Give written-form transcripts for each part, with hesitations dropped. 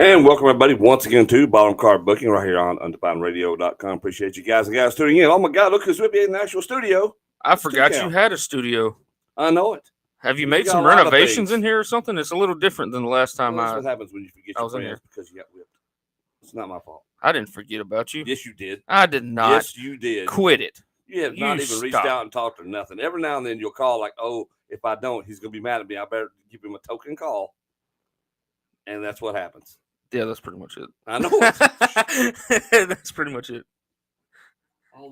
And welcome everybody once again to Bottom Card Booking right here on UndefinedRadio.com. Appreciate you guys and gals tuning in. Oh my God, look who's with me in the actual studio. I forgot you had a studio. I know it. Have you made some renovations in here or something? It's a little different than the last time that's what happens when you forget your friends because you got whipped. It's not my fault. I didn't forget about you. Yes, you did. I did not. Yes, you did. Quit it. You have not even reached out and talked or nothing. Every now and then you'll call like, oh, if I don't, he's going to be mad at me. I better give him a token call. And that's what happens. Yeah, that's pretty much it. I know. That's pretty much it.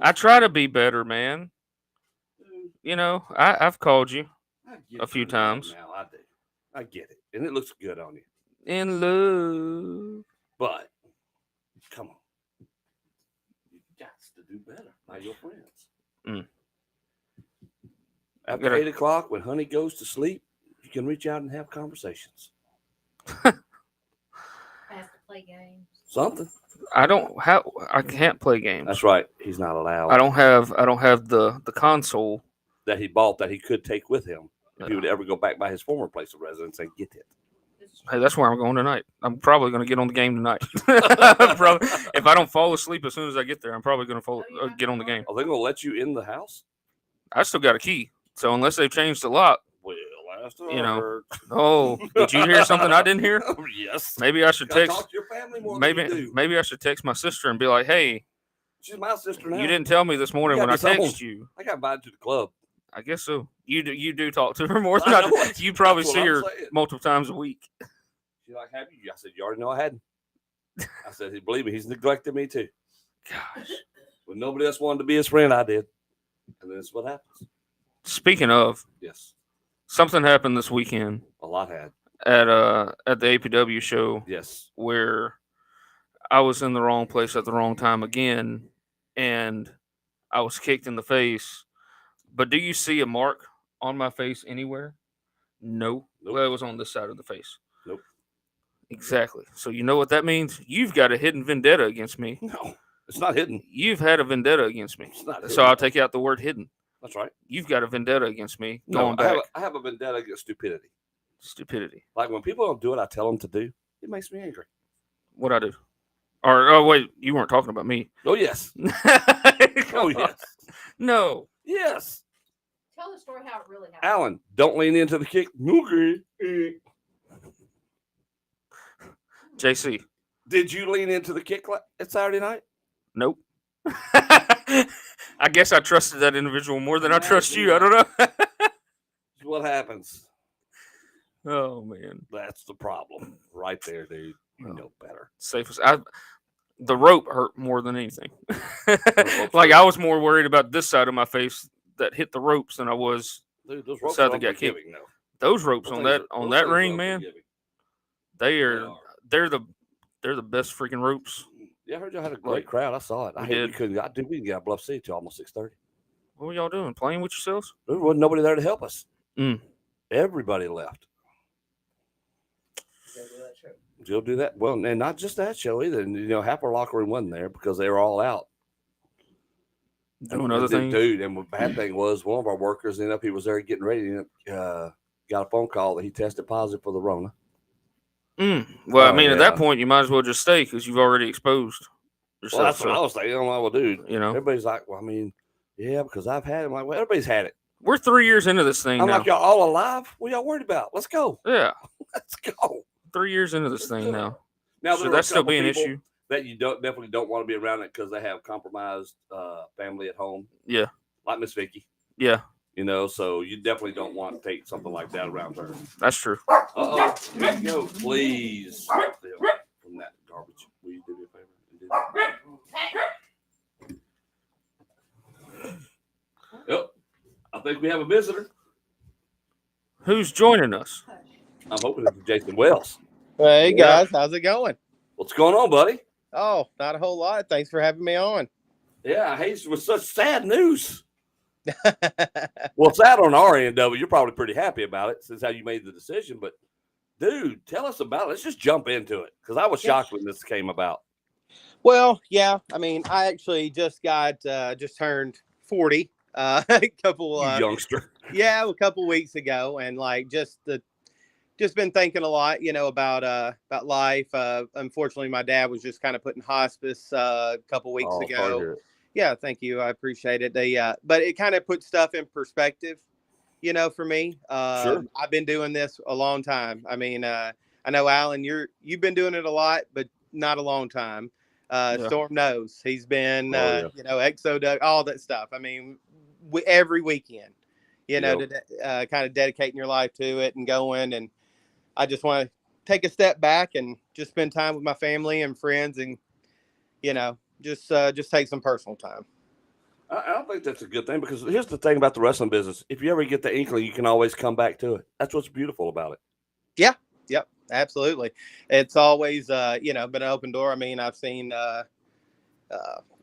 I try to be better, man. You know, I've called you a few times. Now I do. I get it, and it looks good on you. In love, but come on, you got to do better by your friends. After 8 o'clock, when honey goes to sleep, you can reach out and have conversations. Play games. Something. I can't play games. That's right. He's not allowed. I don't have the console that he bought that he could take with him if he would ever go back by his former place of residence and get it. Hey, that's where I'm going tonight. I'm probably going to get on the game tonight. If I don't fall asleep as soon as I get there, I'm probably going to get on the game. Are they going to let you in the house? I still got a key. So unless they've changed the lock, you know. Oh, did you hear something I didn't hear? Oh, yes. Maybe I should text. Talk to your family more maybe I should text my sister and be like, "Hey, she's my sister now. You didn't tell me this morning when I texted you. I got invited to the club. I guess so. You do talk to her more than I do. You probably see her multiple times a week. She's like, "Have you?" I said, "You already know I hadn't." I said, "Believe me, he's neglected me too." Gosh, when nobody else wanted to be his friend, I did, and then that's what happens. Speaking of, yes. Something happened this weekend. A lot had at the APW show. Yes, where I was in the wrong place at the wrong time again, and I was kicked in the face. But do you see a mark on my face anywhere? No. Nope. Well, it was on this side of the face. Nope. Exactly. So you know what that means? You've got a hidden vendetta against me. No, it's not hidden. You've had a vendetta against me. It's not hidden. So I'll take out the word hidden. That's right. You've got a vendetta against me. Going back. I have a vendetta against stupidity. Stupidity. Like when people don't do what I tell them to do, it makes me angry. What I do? Oh wait, you weren't talking about me. Oh yes. Oh yes. No. Yes. Tell the story how it really happened. Alan, don't lean into the kick. Okay. JC. Did you lean into the kick at Saturday night? Nope. I guess I trusted that individual more than I trust you. I don't know. What happens? Oh man, that's the problem right there, dude. You know better. Safest. The rope hurt more than anything. Like I was more worried about this side of my face that hit the ropes than I was dude, those ropes side that got kicked. Those ropes on that ring, man. They're the best freaking ropes. Yeah, I heard y'all had a great crowd. I saw it. We didn't get out Bluff City till almost 6:30. What were y'all doing? Playing with yourselves? There wasn't nobody there to help us. Everybody left. You'll do that. Well, and not just that show either. And, half our locker room wasn't there because they were all out. Doing other things. Dude, and the bad thing was one of our workers ended up, he was there getting ready and got a phone call that he tested positive for the Rona. Well, I mean, at that point, you might as well just stay because you've already exposed yourself. Well, that's what I was thinking. I'm like, well, dude, everybody's like, well, I mean, yeah, because I've had it. I'm like, well, everybody's had it. We're 3 years into this thing I'm now. like, y'all all alive? What y'all worried about? Let's go. Yeah. Let's go. 3 years into this thing now. Now, should that still be an issue? That you definitely don't want to be around it because they have compromised family at home. Yeah. Like Miss Vicky. Yeah. So you definitely don't want to take something like that around her. That's true. Uh-oh. Here you go. Please. From that garbage. Will you do me a favor? Yep. I think we have a visitor. Who's joining us? I'm hoping it's Jason Wells. Hey, guys. How's it going? What's going on, buddy? Oh, not a whole lot. Thanks for having me on. Yeah, hey, with such sad news. Well, it's out on our end of it. You're probably pretty happy about it since how you made the decision. But, dude, tell us about it. Let's just jump into it because I was shocked when this came about. Well, yeah. I mean, I actually just turned 40 a couple youngster. Yeah, a couple weeks ago, and like just the just been thinking a lot, about life. Unfortunately, my dad was just kind of put in hospice a couple weeks Oh, sorry to ago. hear it. Yeah, thank you. I appreciate it. But it kind of puts stuff in perspective, for me. Sure. I've been doing this a long time. I mean, I know Alan, you've been doing it a lot, but not a long time. Yeah. Storm knows he's been, Oh, Exo, all that stuff. I mean, every weekend, Yep. kind of dedicating your life to it and going. And I just want to take a step back and just spend time with my family and friends, and just take some personal time. I don't think that's a good thing, because here's the thing about the wrestling business. If you ever get the inkling, you can always come back to it. That's what's beautiful about it. Yep, absolutely. It's always, been an open door. I mean, I've seen a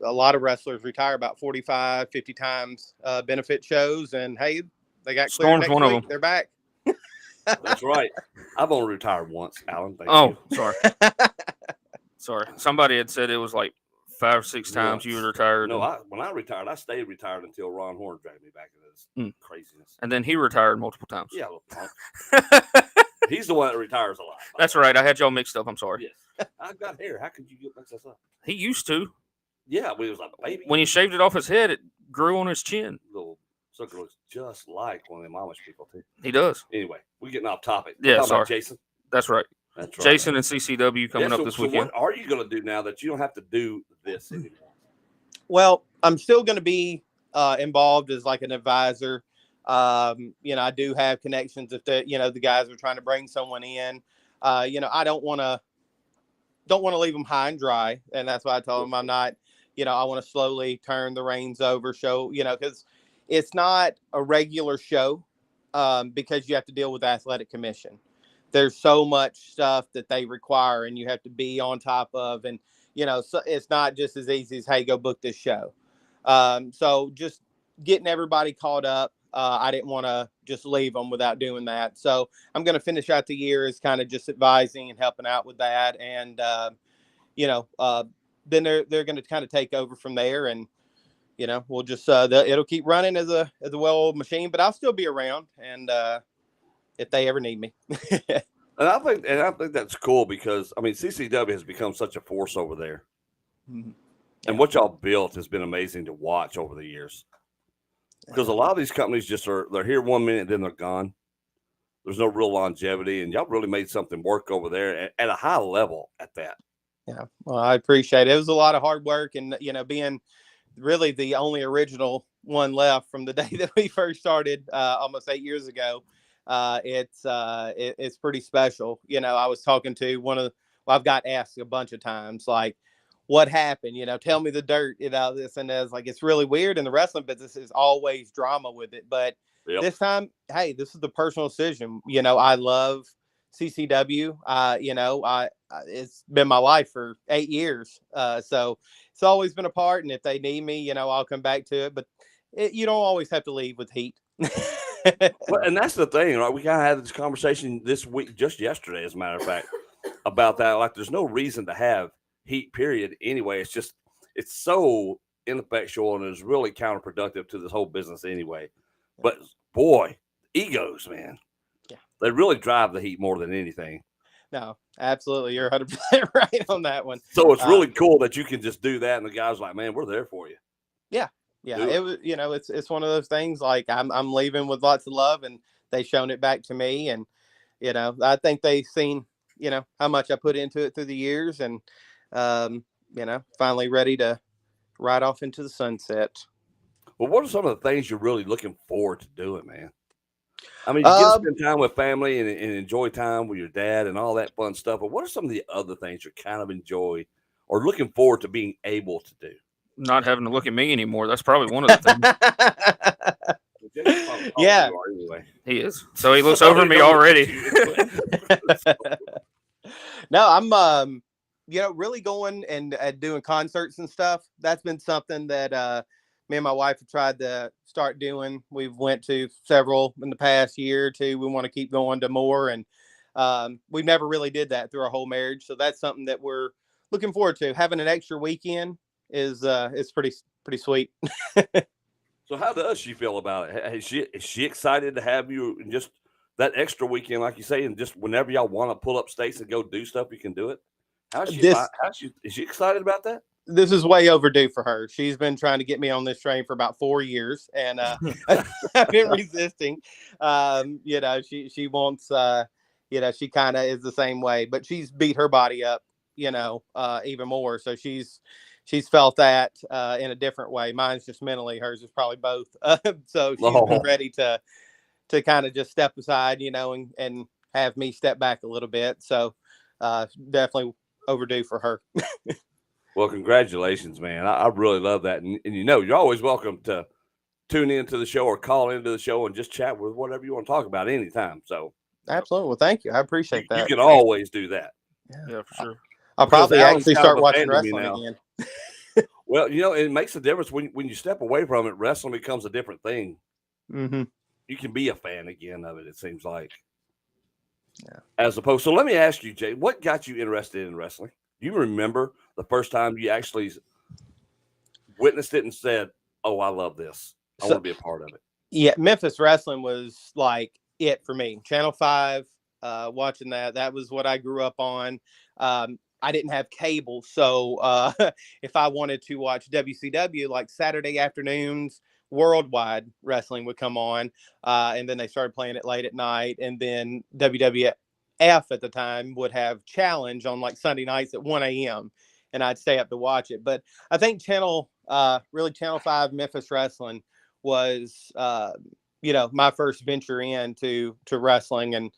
lot of wrestlers retire about 45, 50 times benefit shows, and hey, they got cleared Storm's next one of week. them. They're back. That's right. I've only retired once, Alan. Thank Oh, you. sorry. Sorry. Somebody had said it was like 5 or 6 times you Once. were retired. No, when I retired, I stayed retired until Ron Horn dragged me back into this craziness. and then he retired multiple times. Yeah, little punk. He's the one that retires a lot. That's right. I had y'all mixed up. I'm sorry. Yes. I've got hair. How could you get mixed up? He used to. Yeah, we was like a baby. When he shaved it off his head, it grew on his chin. Little sucker looks just like one of them Amish people too. He does. Anyway, we're getting off topic. Yeah, Talking sorry. about Jason. That's right. That's right. Jason and CCW coming up this weekend. What are you going to do now that you don't have to do this anymore? Well, I'm still going to be involved as like an advisor. I do have connections if the guys are trying to bring someone in. I don't want to leave them high and dry, and that's why I told them I'm not. I want to slowly turn the reins over, because it's not a regular show, because you have to deal with the athletic commission. There's so much stuff that they require, and you have to be on top of, and so it's not just as easy as, hey, go book this show. So just getting everybody caught up. I didn't want to just leave them without doing that. So I'm going to finish out the year as kind of just advising and helping out with that. And, then they're going to kind of take over from there, and, we'll just, it'll keep running as a well-oiled machine, but I'll still be around. And, if they ever need me. And I think that's cool, because I mean, CCW has become such a force over there. Mhm. And what y'all built has been amazing to watch over the years. Because a lot of these companies they're here 1 minute, then they're gone. There's no real longevity, and y'all really made something work over there at a high level at that. Yeah. Well, I appreciate it. It was a lot of hard work, and, being really the only original one left from the day that we first started almost 8 years ago. It's pretty special. I was talking to I've got asked a bunch of times, like, what happened? Tell me the dirt, this and that. Like, it's really weird. And the wrestling business is always drama with it. But Yep. this time, hey, this is the personal decision. I love CCW. It's been my life for 8 years. So it's always been a part. And if they need me, I'll come back to it. But you don't always have to leave with heat. Well, and that's the thing, right? We kind of had this conversation this week, just yesterday, as a matter of fact, about that. Like, there's no reason to have heat, period. Anyway, it's so ineffectual, and it's really counterproductive to this whole business anyway. But boy, egos, man. Yeah. They really drive the heat more than anything. No, absolutely. You're 100% right on that one. So it's really cool that you can just do that, and the guys like, man, we're there for you. Yeah, it was, it's one of those things, like, I'm leaving with lots of love, and they've shown it back to me. And, I think they've seen, how much I put into it through the years, and, finally ready to ride off into the sunset. Well, what are some of the things you're really looking forward to doing, man? I mean, you get to spend time with family and enjoy time with your dad and all that fun stuff. But what are some of the other things you kind of enjoy or looking forward to being able to do? Not having to look at me anymore. That's probably one of the things. Yeah. Anyway. He is. So he looks over me already. No, I'm really going and doing concerts and stuff. That's been something that me and my wife have tried to start doing. We've went to several in the past year or two. We want to keep going to more, and we never really did that through our whole marriage. So that's something that we're looking forward to. Having an extra weekend is pretty sweet. So how does she feel about it? Is she excited to have you, and just that extra weekend, like you say, and just whenever y'all want to pull up states and go do stuff, you can do it. Is she excited about that? This is way overdue for her. She's been trying to get me on this train for about 4 years, and I've been resisting. She wants, she kind of is the same way, but she's beat her body up, even more. So she's felt that in a different way. Mine's just mentally. Hers is probably both. So she's been ready to kind of just step aside, and have me step back a little bit. So definitely overdue for her. Well, congratulations, man. I really love that. And you're always welcome to tune into the show or call into the show and just chat with whatever you want to talk about anytime. So absolutely. Well, thank you. I appreciate that. You can always do that. Yeah, for sure. I'll probably actually start watching wrestling again. Well, it makes a difference when you step away from it. Wrestling becomes a different thing. Mm-hmm. You can be a fan again of it, it seems like. Yeah. As opposed. So let me ask you, Jay, what got you interested in wrestling? Do you remember the first time you actually witnessed it and said, "Oh, I love this. I want to be a part of it"? Yeah, Memphis Wrestling was like it for me. Channel 5, watching that was what I grew up on. I didn't have cable, so if I wanted to watch WCW, like Saturday afternoons, Worldwide Wrestling would come on, and then they started playing it late at night, and then WWF at the time would have Challenge on like Sunday nights at 1 a.m. and I'd stay up to watch it. But I think Channel 5 Memphis Wrestling was my first venture into wrestling and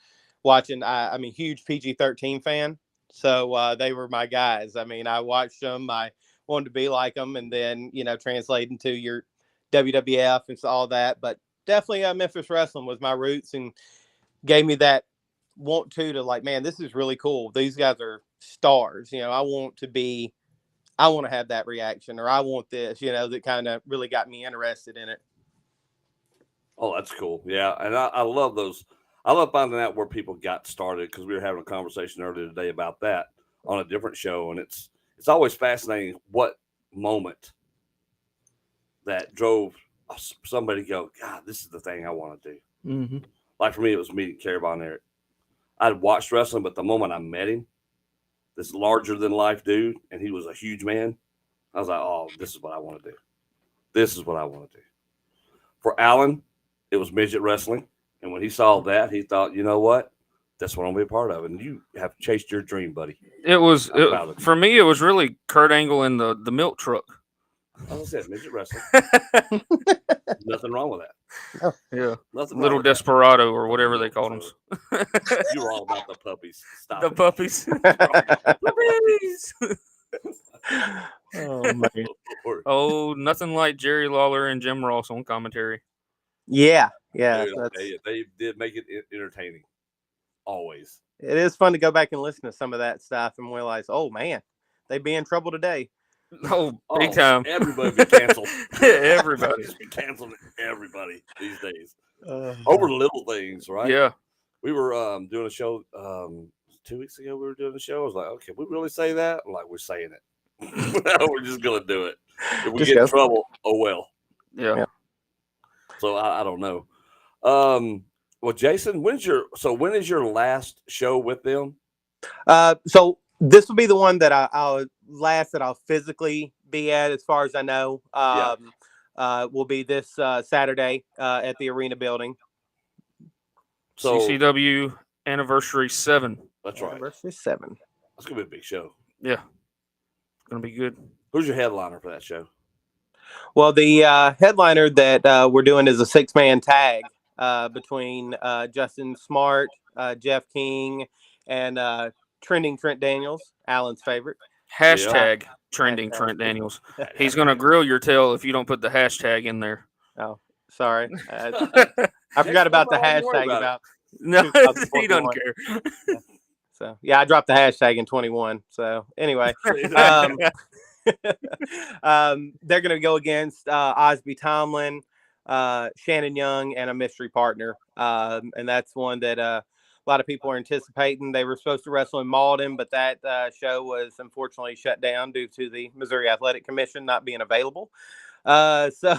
watching. I'm a huge PG-13 fan, so they were my guys. I mean, I watched them, I wanted to be like them, and then translate into your WWF and all that. But definitely Memphis Wrestling was my roots and gave me that want to like, man, this is really cool. These guys are stars. I want to have that reaction, or I want this, that kind of really got me interested in it. Oh, that's cool. Yeah. And I love those. I love finding out where people got started, because we were having a conversation earlier today about that on a different show. And it's always fascinating what moment that drove somebody to go, God, this is the thing I want to do. Mm-hmm. Like for me, it was meeting Kerry Von Erich. I'd watched wrestling, but the moment I met him, this larger than life dude, and he was a huge man, I was like, oh, this is what I want to do. This is what I want to do. For Alan, it was midget wrestling. And when he saw that, he thought, you know what? That's what I'm going to be a part of. And you have chased your dream, buddy. For me, it was really Kurt Angle in the milk truck. As I said, midget wrestling. Nothing wrong with that. Oh, yeah. Nothing Little Desperado or whatever they called him. You were all about the puppies. Stop the it. Puppies. Puppies. Oh, man. Oh, nothing like Jerry Lawler and Jim Ross on commentary. Yeah. Dude, they did make it entertaining. Always. It is fun to go back and listen to some of that stuff and realize, oh, man, they'd be in trouble today. Oh, big time. Everybody be canceled. Everybody be canceling everybody these days. Over little things, right? Yeah. We were doing a show 2 weeks ago. We were doing a show. I was like, okay, we really say that? I'm like, we're saying it. We're just going to do it. If we get in trouble, oh, well. Yeah. So I don't know. Well, Jason, when is your last show with them? So this will be the one that I'll physically be at, as far as I know. Will be this Saturday at the Arena building. So CCW Anniversary 7. That's right. Anniversary 7. That's gonna be a big show. Yeah, it's gonna be good. Who's your headliner for that show? Well, the headliner that we're doing is a 6-man tag between Justin Smart, Jeff King, and Trending Trent Daniels, Alan's favorite. Hashtag Trending Trent Daniels. He's going to grill your tail if you don't put the hashtag in there. Oh, sorry. I forgot about the hashtag. No, he doesn't care. So, yeah, I dropped the hashtag in 21. So, anyway. They're going to go against Osby Tomlin, Shannon Young, and a mystery partner. And that's one that a lot of people are anticipating. They were supposed to wrestle in Malden, but that show was unfortunately shut down due to the Missouri Athletic Commission not being available. So so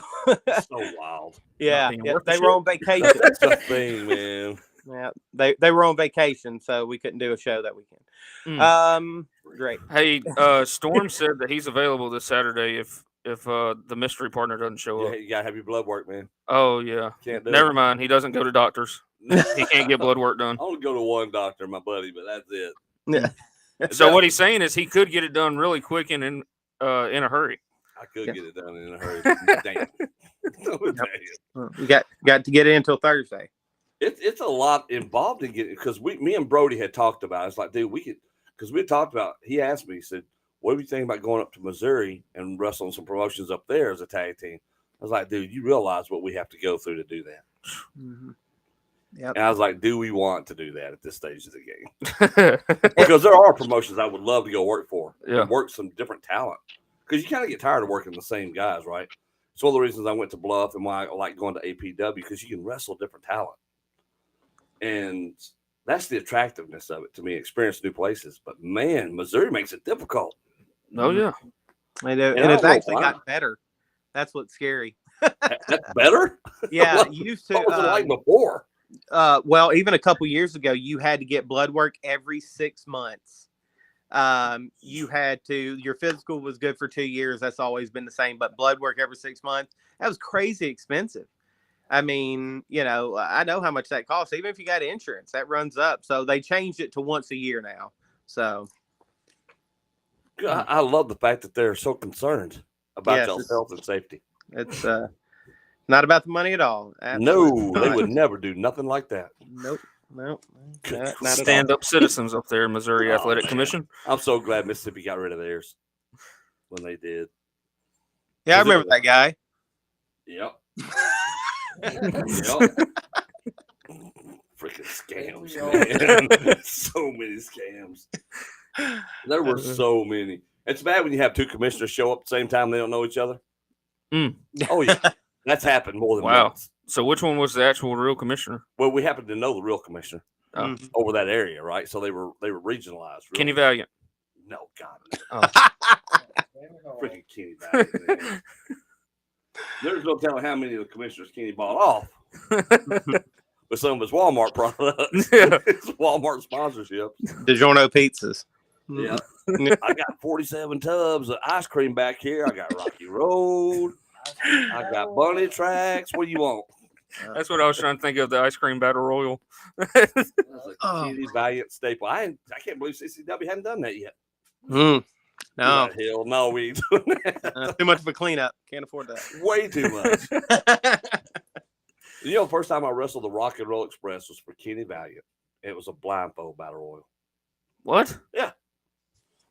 wild. Yeah, they were on vacation. That's the thing, man. Yeah, they were on vacation, so we couldn't do a show that weekend. Great. Hey, Storm said that he's available this Saturday if the mystery partner doesn't show Yeah, up. you gotta have your blood work, man. Oh yeah. Can't do Never it. mind. He doesn't go to doctors. He can't get blood work done. I only go to one doctor, my buddy, but that's it. Yeah. So what he's saying is he could get it done really quick and in a hurry. I could Yeah. get it done in a hurry. Damn. Oh, damn. We got to get it until Thursday. It's a lot involved in getting, because me and Brody had talked about it. It's like, dude, we could, because we talked about, he asked me, he said, what do you think about going up to Missouri and wrestling some promotions up there as a tag team? I was like, dude, you realize what we have to go through to do that. Mm-hmm. Yep. And I was like, do we want to do that at this stage of the game? Because there are promotions I would love to go work for. Yeah. And work some different talent. Because you kind of get tired of working the same guys, right? It's one of the reasons I went to Bluff and why I like going to APW, because you can wrestle different talent. And that's the attractiveness of it to me, experience new places. But man, Missouri makes it difficult. Oh yeah. I know, And and I it's don't know actually why. got better. That's what's scary. That's better? Yeah, What- used to. What was it like before? Well, even a couple years ago, you had to get blood work every 6 months. You had to. Your physical was good for 2 years. That's always been the same. But blood work every 6 months, that was crazy expensive. I mean, I know how much that costs. Even if you got insurance, that runs up. So they changed it to once a year now. So I love the fact that they're so concerned about Yes, y'all's health and safety. it's not about the money at all. No, Absolutely they not. would never do nothing like that. Nope. Not at all. Stand up citizens up there, Missouri Oh, Athletic man. Commission. I'm so glad Mississippi got rid of theirs when they did. Yeah, I remember that guy. Yep. Freaking scams, man. So many scams. There were so many. It's bad when you have two commissioners show up at the same time, they don't know each other. Mm. Oh, yeah. That's happened more than Wow. once. So which one was the actual real commissioner? Well, we happen to know the real commissioner Mhm. over that area, right? So they were regionalized. Kenny really. Valiant. No, God. Oh. Freaking Kenny Valiant, man. There's no telling how many of the commissioners Kenny bought off with some of his Walmart products. Yeah. His Walmart sponsorships. DiGiorno pizzas. Yeah. I got 47 tubs of ice cream back here. I got Rocky Road. I got bunny tracks. What do you want? That's what I was trying to think of, the ice cream battle royal. That's a Oh. Kenny Valiant staple. I can't believe CCW hadn't done that yet. No, Hell no, we ain't doing that. too much of a cleanup. Can't afford Way too much. that. You know, the first time I wrestled the Rock and Roll Express was for Kenny Valiant. It was a blindfold battle royal. What?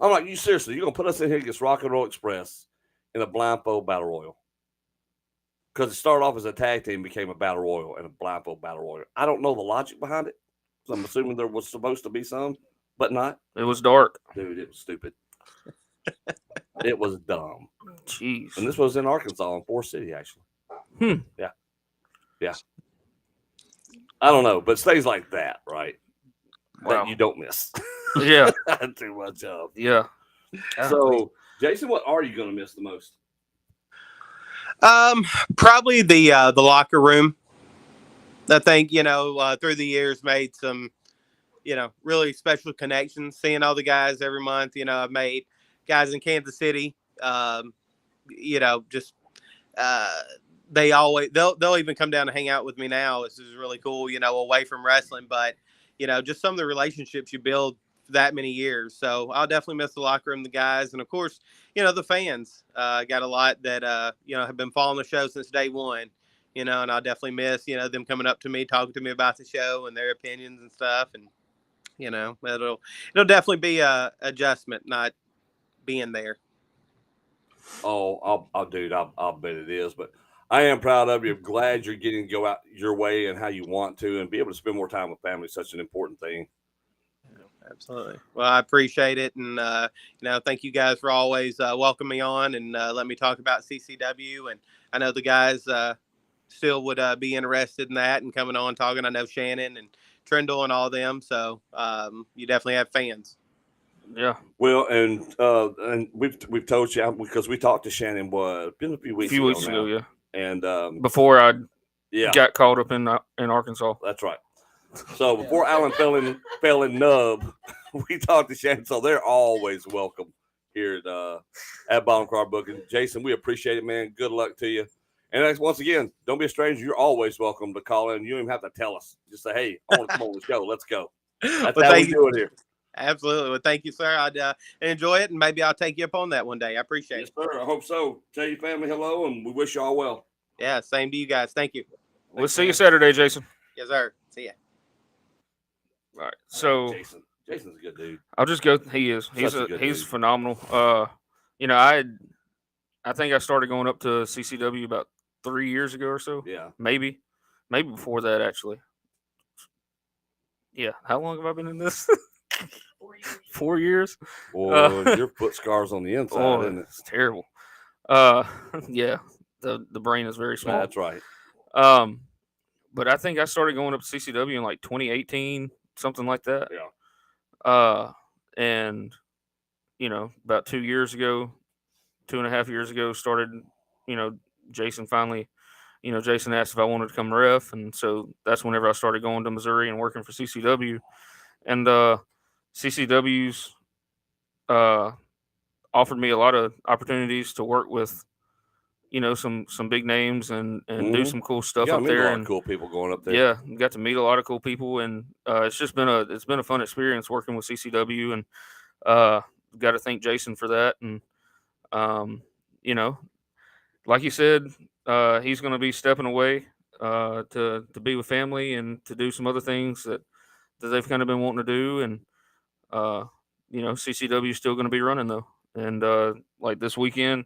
I'm like, you seriously, you're going to put us in here against Rock and Roll Express in a blindfold battle royal? Because it started off as a tag team, became a battle royal and a blindfold battle royal. I don't know the logic behind it. So I'm assuming there was supposed to be some, but not. It was dark. Dude, it was stupid. It was dumb. Jeez. And this was in Arkansas, in Forest City, actually. Yeah. I don't know, but things like that, right? Wow. That you don't miss. Yeah. Too much of. Yeah. So, Jason, what are you going to miss the most? Probably the locker room. I think through the years made some really special connections. Seeing all the guys every month. I've made guys in Kansas City. Just they'll even come down to hang out with me now. This is really cool. Away from wrestling, but just some of the relationships you build for that many years. So I'll definitely miss the locker room, the guys, and of course, the fans. Got a lot that have been following the show since day one. And I'll definitely miss them coming up to me, talking to me about the show and their opinions and stuff. And it'll definitely be a adjustment not being there. Oh, I'll bet it is. But I am proud of you. I'm glad you're getting to go out your way and how you want to and be able to spend more time with family is such an important thing. Absolutely. Well, I appreciate it. And, thank you guys for always welcoming me on and let me talk about CCW. And I know the guys still would be interested in that and coming on talking. I know Shannon and Trindle and all them. So you definitely have fans. Yeah. Well, and we've told you because we talked to Shannon. It's been a few weeks ago, now. yeah. And Before I yeah, got caught up in Arkansas. that's right. So before Alan fell in nub, we talked to Shannon. So they're always welcome here at Bottom Car Booking. Jason, we appreciate it, man. Good luck to you. And once again, don't be a stranger. You're always welcome to call in. You don't even have to tell us. Just say, hey, I want to come on the show. Let's go. That's Well, how we do it here. Absolutely. Well, thank you, sir. I'd enjoy it, and maybe I'll take you up on that one day. I appreciate Yes, it. sir. I hope so. Tell your family hello, and we wish you all well. Yeah, same to you guys. Thank you. We'll see you Saturday, Jason. Yes, sir. See ya. All right. So Jason's a good dude. I'll just go. He is. He's Such a good he's dude. phenomenal. I think I started going up to CCW about 3 years ago or so. Yeah. Maybe before that actually. Yeah. How long have I been in this? 4 years. 4 years. Boy, your foot scars on the inside, Oh, isn't it? it's terrible. Yeah. The brain is very small. That's right. But I think I started going up to CCW in like 2018, something like that. Yeah. And about 2 years ago, 2.5 years ago, started, Jason finally, Jason asked if I wanted to come ref. And so that's whenever I started going to Missouri and working for CCW. And CCW's offered me a lot of opportunities to work with, some big names and do some cool stuff You got up to meet there. a lot And of cool people going up there. yeah, got to meet a lot of cool people, and it's just been a fun experience working with CCW, and got to thank Jason for that. And like you said, he's going to be stepping away to be with family and to do some other things that they've kind of been wanting to do. And CCW is still going to be running though, and like this weekend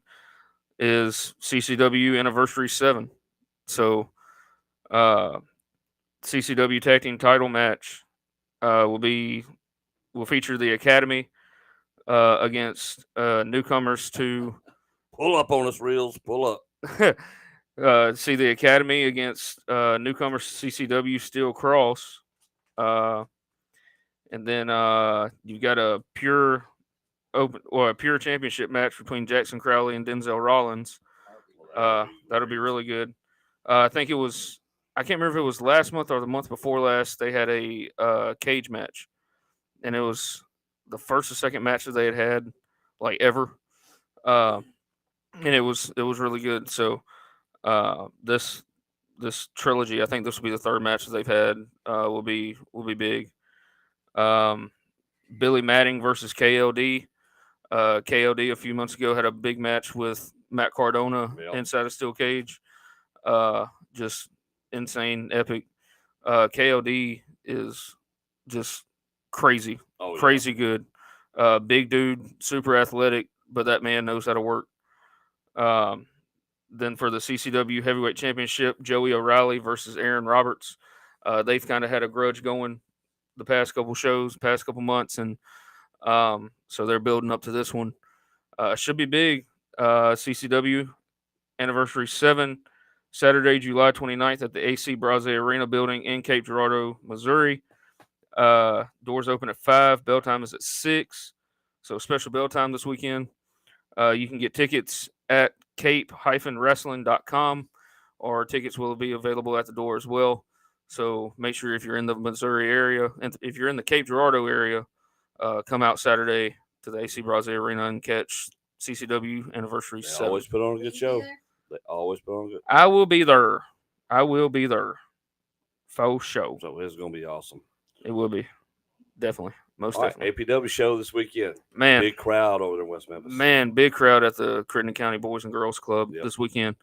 is CCW Anniversary 7, so CCW Tag Team Title match will feature the Academy against newcomers to Pull up on us, Reels. Pull up. see the Academy against newcomers CCW Steel Cross, and then you've got a pure championship match between Jackson Crowley and Denzel Rollins. That'll be really good. I think it was. I can't remember if it was last month or the month before last. They had a cage match, and it was the first or second match that they had like ever, and it was really good. So this trilogy, I think this will be the third match that they've had. Will be big. Billy Matting versus KLD. KLD a few months ago had a big match with Matt Cardona inside a steel cage. Just insane, epic. KLD is just crazy, crazy good. Big dude, super athletic, but that man knows how to work. Then for the CCW Heavyweight Championship, Joey O'Reilly versus Aaron Roberts. They've kind of had a grudge going the past couple months, and so they're building up to this one. Should be big. CCW Anniversary 7, Saturday, July 29th at the AC Braze Arena building in Cape Girardeau, Missouri. Doors open at 5. Bell time is at 6. So special bell time this weekend. You can get tickets at cape-wrestling.com, or tickets will be available at the door as well. So make sure if you're in the Missouri area, and if you're in the Cape Girardeau area, come out Saturday to the AC Braze Arena and catch CCW Anniversary 7. Always put on a good show. They always put on good. I will be there. Faux show. So it's going to be awesome. It will be. Definitely. Most All right, definitely. APW show this weekend. Man. Big crowd over there in West Memphis. Man, big crowd at the Crittenden County Boys and Girls Club this weekend.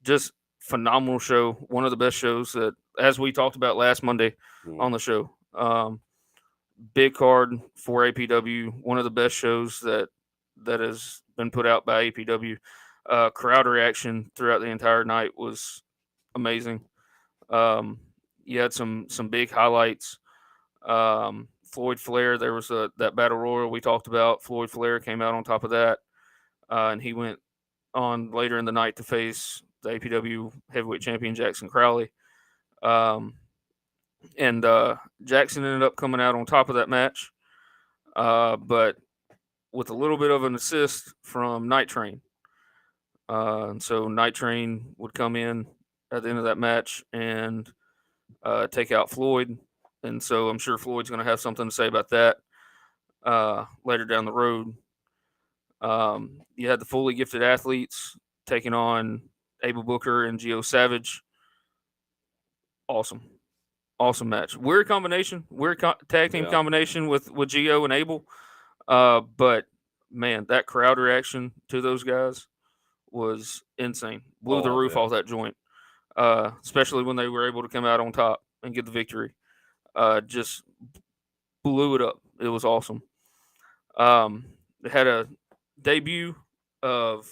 Just phenomenal show. One of the best shows that, as we talked about last Monday on the show. Big card for APW. One of the best shows that has been put out by APW. Crowd reaction throughout the entire night was amazing. You had some big highlights. Floyd Flair, there was that battle royal we talked about. Floyd Flair came out on top of that, and he went on later in the night to face the APW heavyweight champion Jackson Crowley. And Jackson ended up coming out on top of that match, but with a little bit of an assist from Night Train. And so Night Train would come in at the end of that match and take out Floyd. And so I'm sure Floyd's going to have something to say about that later down the road. You had the fully gifted athletes taking on Abel Booker and Gio Savage. Awesome match. Weird combination. Tag team combination with Gio and Abel. But man, that crowd reaction to those guys was insane. Blew the roof off that joint. Especially when they were able to come out on top and get the victory. Just blew it up. It was awesome. They had a debut of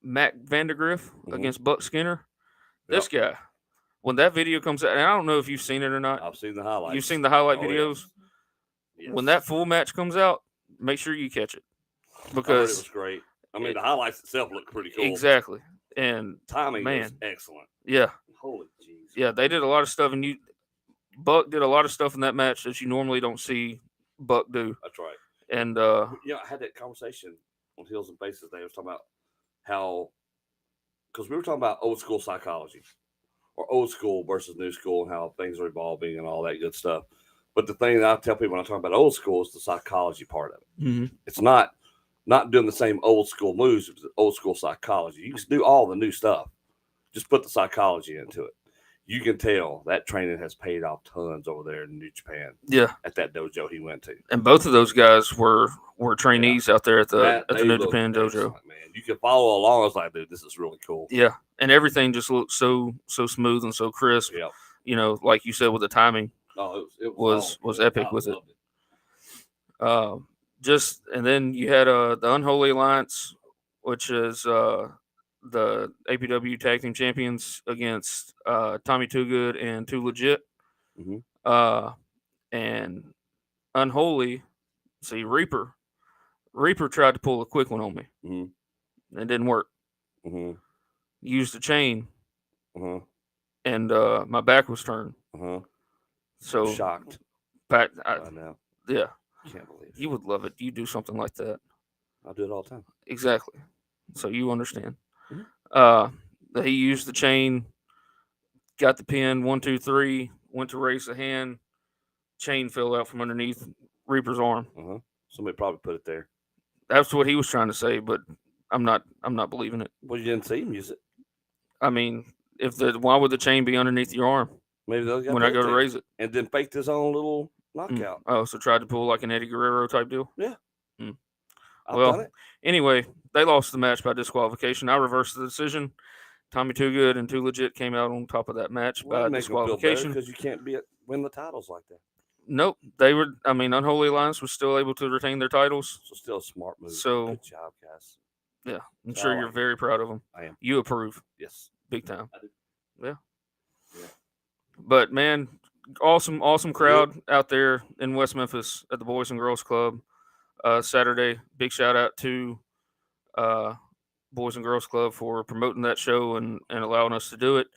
Mac Vandergriff against Buck Skinner. This guy, when that video comes out, and I don't know if you've seen it or not. I've seen the highlights. You've seen the highlight videos. Yes. When that full match comes out, make sure you catch it because it was great. I mean, the highlights itself look pretty cool. Exactly, and timing was excellent. Yeah. Holy jeez. Yeah, they did a lot of stuff, and Buck did a lot of stuff in that match that you normally don't see Buck do. That's right. And I had that conversation on Heels and Faces. They was talking about how, because we were talking about old school psychology, or old school versus new school, and how things are evolving and all that good stuff. But the thing that I tell people when I talk about old school is the psychology part of it. Mm-hmm. It's not doing the same old school moves, it's old school psychology. You can do all the new stuff. Just put the psychology into it. You can tell that training has paid off tons over there in New Japan. Yeah, at that dojo he went to, and both of those guys were trainees out there at the New Japan dojo. Man, you can follow along. I was like, dude, this is really cool. Yeah, and everything just looked so smooth and so crisp. Yeah, you know, like you said with the timing. Oh, it was epic with it. And then you had the Unholy Alliance, which is the APW Tag Team Champions against Tommy Too Good and Too Legit. Mm-hmm. And Unholy, see, Reaper tried to pull a quick one on me. Mm-hmm. It didn't work. Mm-hmm. Used the chain, mm-hmm. and my back was turned. Mm-hmm. So shocked. I know. Yeah. Can't believe it. You would love it. You do something like that. I do it all the time. Exactly. So you understand. Mm-hmm. He used the chain, got the pin, 1, 2, 3, went to raise the hand, chain fell out from underneath Reaper's arm. Uh-huh. Somebody probably put it there. That's what he was trying to say, but I'm not believing it. Well, you didn't see him use it. I mean, why would the chain be underneath your arm? Maybe those guys when I go to raise it, and then faked his own little knockout. Oh, so tried to pull like an Eddie Guerrero type deal. Yeah. Well, anyway, they lost the match by disqualification. I reversed the decision. Tommy Too Good and Too Legit came out on top of that match by disqualification because you can't win the titles like that. Nope, they were. I mean, Unholy Alliance was still able to retain their titles. So still a smart move. So good job, guys. Yeah, I'm sure you're very proud of them. I am. You approve. Yes, big time. I do. Yeah. But man, awesome crowd out there in West Memphis at the Boys and Girls Club Saturday. Big shout out to Boys and Girls Club for promoting that show and allowing us to do it.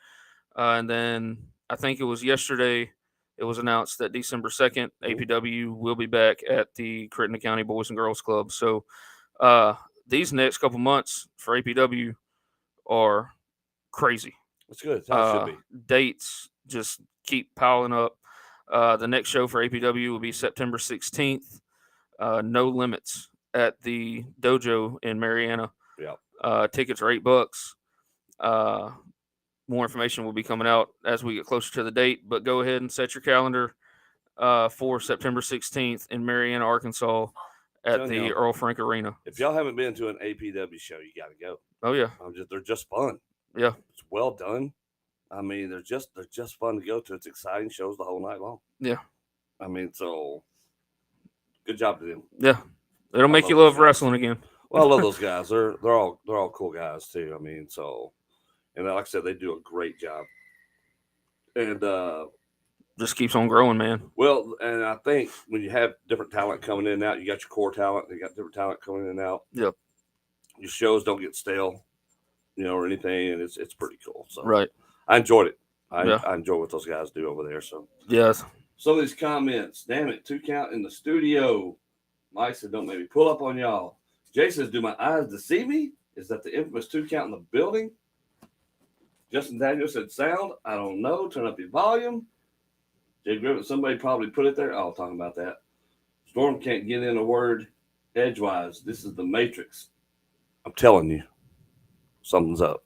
And then I think it was yesterday, it was announced that December 2nd, APW will be back at the Crittenden County Boys and Girls Club. So these next couple months for APW are crazy. That's good. That's how it should be. Dates just keep piling up. The next show for APW will be September 16th. No Limits at the dojo in Mariana. Yeah. Tickets are $8. More information will be coming out as we get closer to the date, but go ahead and set your calendar for September 16th in Mariana, Arkansas at the Earl Frank Arena. If y'all haven't been to an APW show, you got to go. Oh yeah. They're just fun. Yeah. It's well done. I mean, they're just fun to go to. It's exciting shows the whole night long. Yeah. I mean, so good job to them. Yeah. It'll make you love wrestling again. Well, I love those guys. They're all cool guys too. I mean, so, and like I said, they do a great job. And just keeps on growing, man. Well, and I think when you have different talent coming in and out, you got your core talent, you got different talent coming in and out. Yep. Your shows don't get stale, or anything, and it's pretty cool. So right. I enjoyed it. I enjoy what those guys do over there. So yes. Some of these comments, damn it, 2 count in the studio. Mike said, don't maybe pull up on y'all. Jay says, do my eyes deceive me? Is that the infamous 2 count in the building? Justin Daniel said, sound, I don't know. Turn up your volume. Jay Griffin, somebody probably put it there. Oh, talking about that. Storm can't get in a word edgewise. This is the Matrix. I'm telling you, something's up.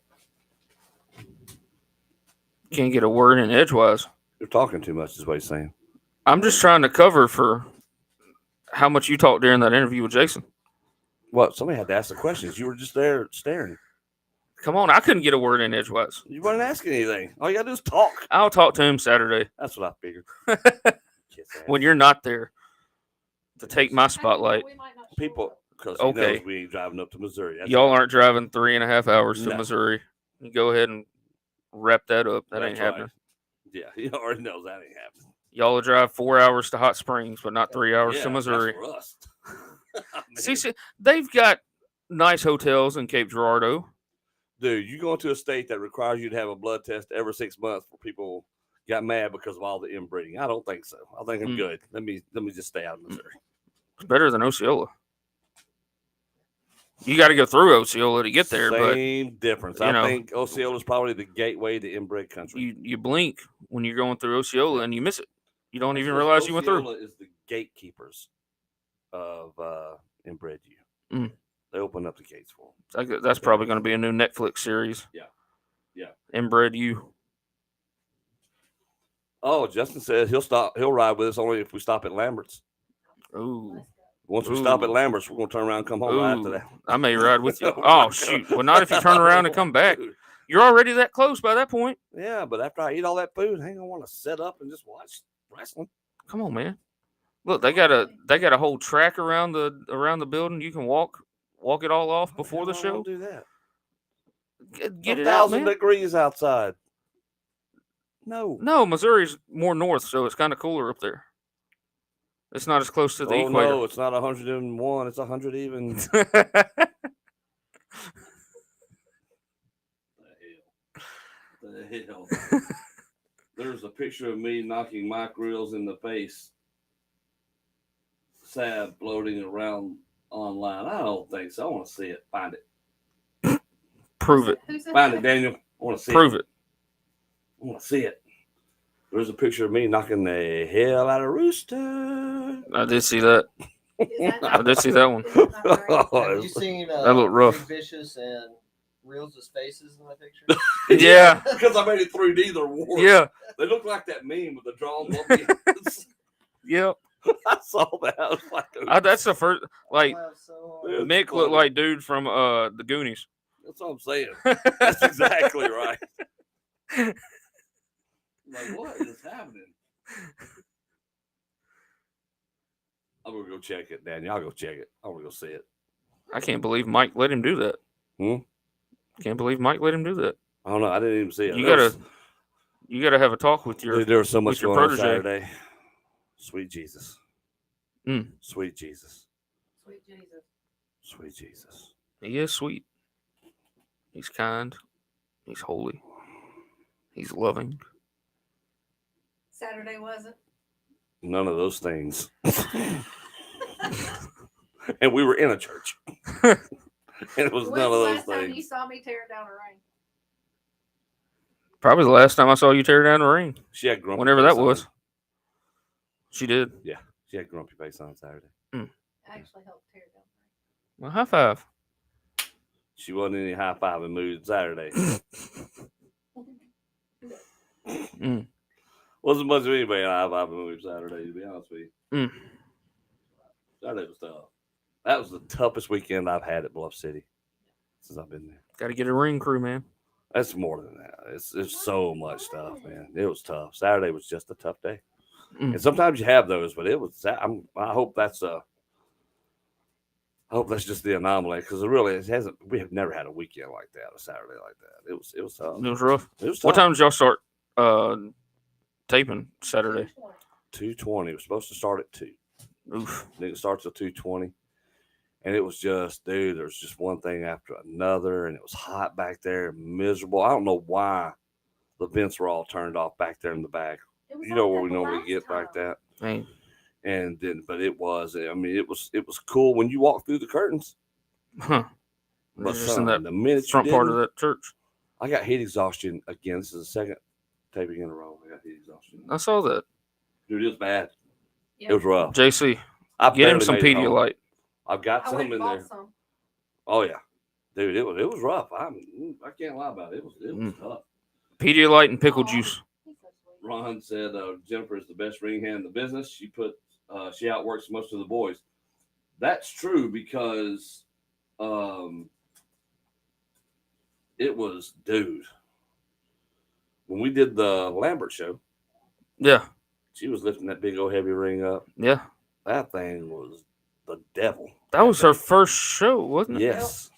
Can't get a word in edgewise. You're talking too much, is what he's saying. I'm just trying to cover for how much you talked during that interview with Jason. What? Somebody had to ask the questions. You were just there staring. Come on, I couldn't get a word in edgewise. You weren't asking anything. All you got to do is talk. I'll talk to him Saturday That's what I figured. when you're not there to take my I mean, spotlight. we might not show People, up. because Okay. we ain't driving up to Missouri. That's Y'all all. aren't driving 3.5 hours to No. Missouri. You go ahead and wrap that up. That ain't That's right. happening. Yeah, he already knows that ain't happening. Y'all will drive 4 hours to Hot Springs, but not 3 hours Yeah, to Missouri. That's for us. See, they've got nice hotels in Cape Girardeau. Dude, you go into a state that requires you to have a blood test every 6 months for people got mad because of all the inbreeding. I don't think so. I think I'm good. Let me just stay out of Missouri. It's better than Osceola. You got to go through Osceola to get there, Same difference. you I know, think Osceola is probably the gateway to inbred but country. you blink when you're going through Osceola and you miss it. You don't even Because realize you went through. Osceola is the gatekeepers of inbred you. Mm. They open up the gates for them. That's probably going to be a new Netflix series. Yeah. Yeah. Inbred you. Oh, Justin says he'll ride with us only if we stop at Lambert's. Ooh. Once we stop at Ooh. Lambert's, we're gonna turn around and come home right after Ooh. that. I may ride with you. Oh, shoot. Well, not if you turn around and come back. You're already that close by that point. Yeah, but after I eat all that food, I ain't gonna want to sit up and just watch wrestling. Come on, man. Look, they got a whole track around the building. You can walk it all off before the Why show. would I do that. Get it out, 1,000 man. degrees outside. No. No, Missouri's more north, so it's kind of cooler up there. It's not as close to the Oh equator. no, it's not 101. It's 100 even. The hell. There's a picture of me knocking Mike Reels in the face. Sad floating around online. I don't think so. I want to see it. Find it. Prove it. Who said Find that? it, Daniel. I want to see Prove it. it. I want to see it. There's a picture of me knocking the hell out of Rooster. I did see that. Is that I not- did see that one. is that not right? Oh, Have you it's- seen That looked rough. Big Vicious and Reels' faces in the picture? Yeah. Because I made it 3D, they're warped. Yeah. They look like that meme with the drawn lumpy hands. Yep. I saw that. I was like, That's the first. Like Laughed so Yeah. hard. Mick looked funny. like dude from the Goonies. that's what I'm saying. That's exactly right. Like, what is happening? I'm gonna go check it, Daniel. I'll go check it. I'm gonna go see it. I can't believe Mike let him do that. Can't believe Mike let him do that. I don't know. I didn't even see it. You There gotta was- have a talk with your. Dude, there was so much with your going on protege. Saturday. Sweet Jesus. Mm. Sweet Jesus. Sweet Jesus. Sweet Jesus. He is sweet. He's kind. He's holy. He's loving. Saturday wasn't. None of those things. And we were in a church. And it was When's none the of those last time you things. saw me tear down a ring? Probably the last time I saw you tear down the ring. She had grumpy Whenever face that on. was. She did. She had grumpy face on Saturday. I actually helped tear down the Well, high five. She wasn't in any high fiving mood Saturday. Mm. Wasn't much of anybody in a high fiving mood Saturday, to be honest with you. Mm. Saturday was tough. That was the toughest weekend I've had at Bluff City since I've been there. Got to get a ring crew, man. That's more than that. It's so much stuff, man. It was tough. Saturday was just a tough day. Mm. And sometimes you have those, but it was. I hope that's just the anomaly because it hasn't. We have never had a weekend like that, a Saturday like that. It was tough. It was rough. It was tough. What time did y'all start taping Saturday? 2:20. We're supposed to start at 2. Oof. It starts at 2:20. And it was just, dude, there's just one thing after another. And it was hot back there, miserable. I don't know why the vents were all turned off back there in the back. It was You know like where we that normally last get like time. that. Man. And then, but it was cool when you walk through the curtains. Huh. But Just in son, that the minute front you part of didn't, that church. I got heat exhaustion again. This is the second taping in a row. I got heat exhaustion. I saw that. Dude, it was bad. Yeah. It was rough. JC, I get him barely some made it home. Pedialyte. I've got I some went and in bought there. some. Oh yeah, dude, it was rough. I can't lie about it. It was tough. Pedialyte and pickle Aw. juice. He's so sweet. Ron said Jennifer is the best ring hand in the business. She outworks most of the boys. That's true because it was, dude, when we did the Lambert show, Yeah, she was lifting that big old heavy ring up. yeah. That thing was the devil. That was her first show, wasn't it? Yes.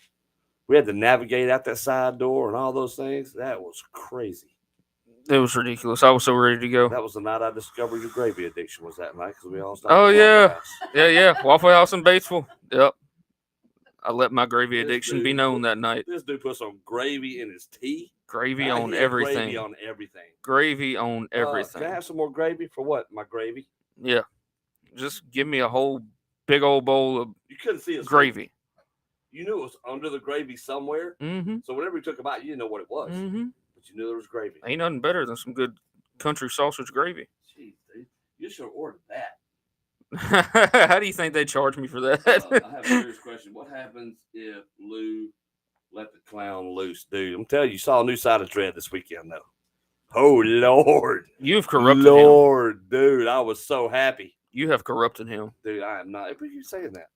We had to navigate out that side door and all those things. That was crazy. It was ridiculous. I was so ready to go. That was the night I discovered your gravy addiction. Was that night? Because we all stopped. Oh, at Waffle yeah. House. Yeah. Waffle House in Batesville. Yep. I let my gravy This addiction be dude- known that night. This dude put some gravy in his tea. Gravy Now, on he had everything. Gravy on everything. Gravy on everything. Can I have some more gravy? For what? My gravy? Yeah. Just give me a whole big old bowl of You couldn't see his gravy. You knew it was under the gravy somewhere. Mm-hmm. So whenever you took a bite, you didn't know what it was. Mm-hmm. But you knew there was gravy. Ain't nothing better than some good country sausage gravy. Jeez, dude. You should have ordered that. How do you think they charge me for that? I have a serious question. What happens if Lou let the clown loose? Dude, I'm telling you, you saw a new side of Dread this weekend, though. Oh, Lord. You've corrupted him. Lord, dude, I was so happy. You have corrupted him. Dude, I am not. If you saying that,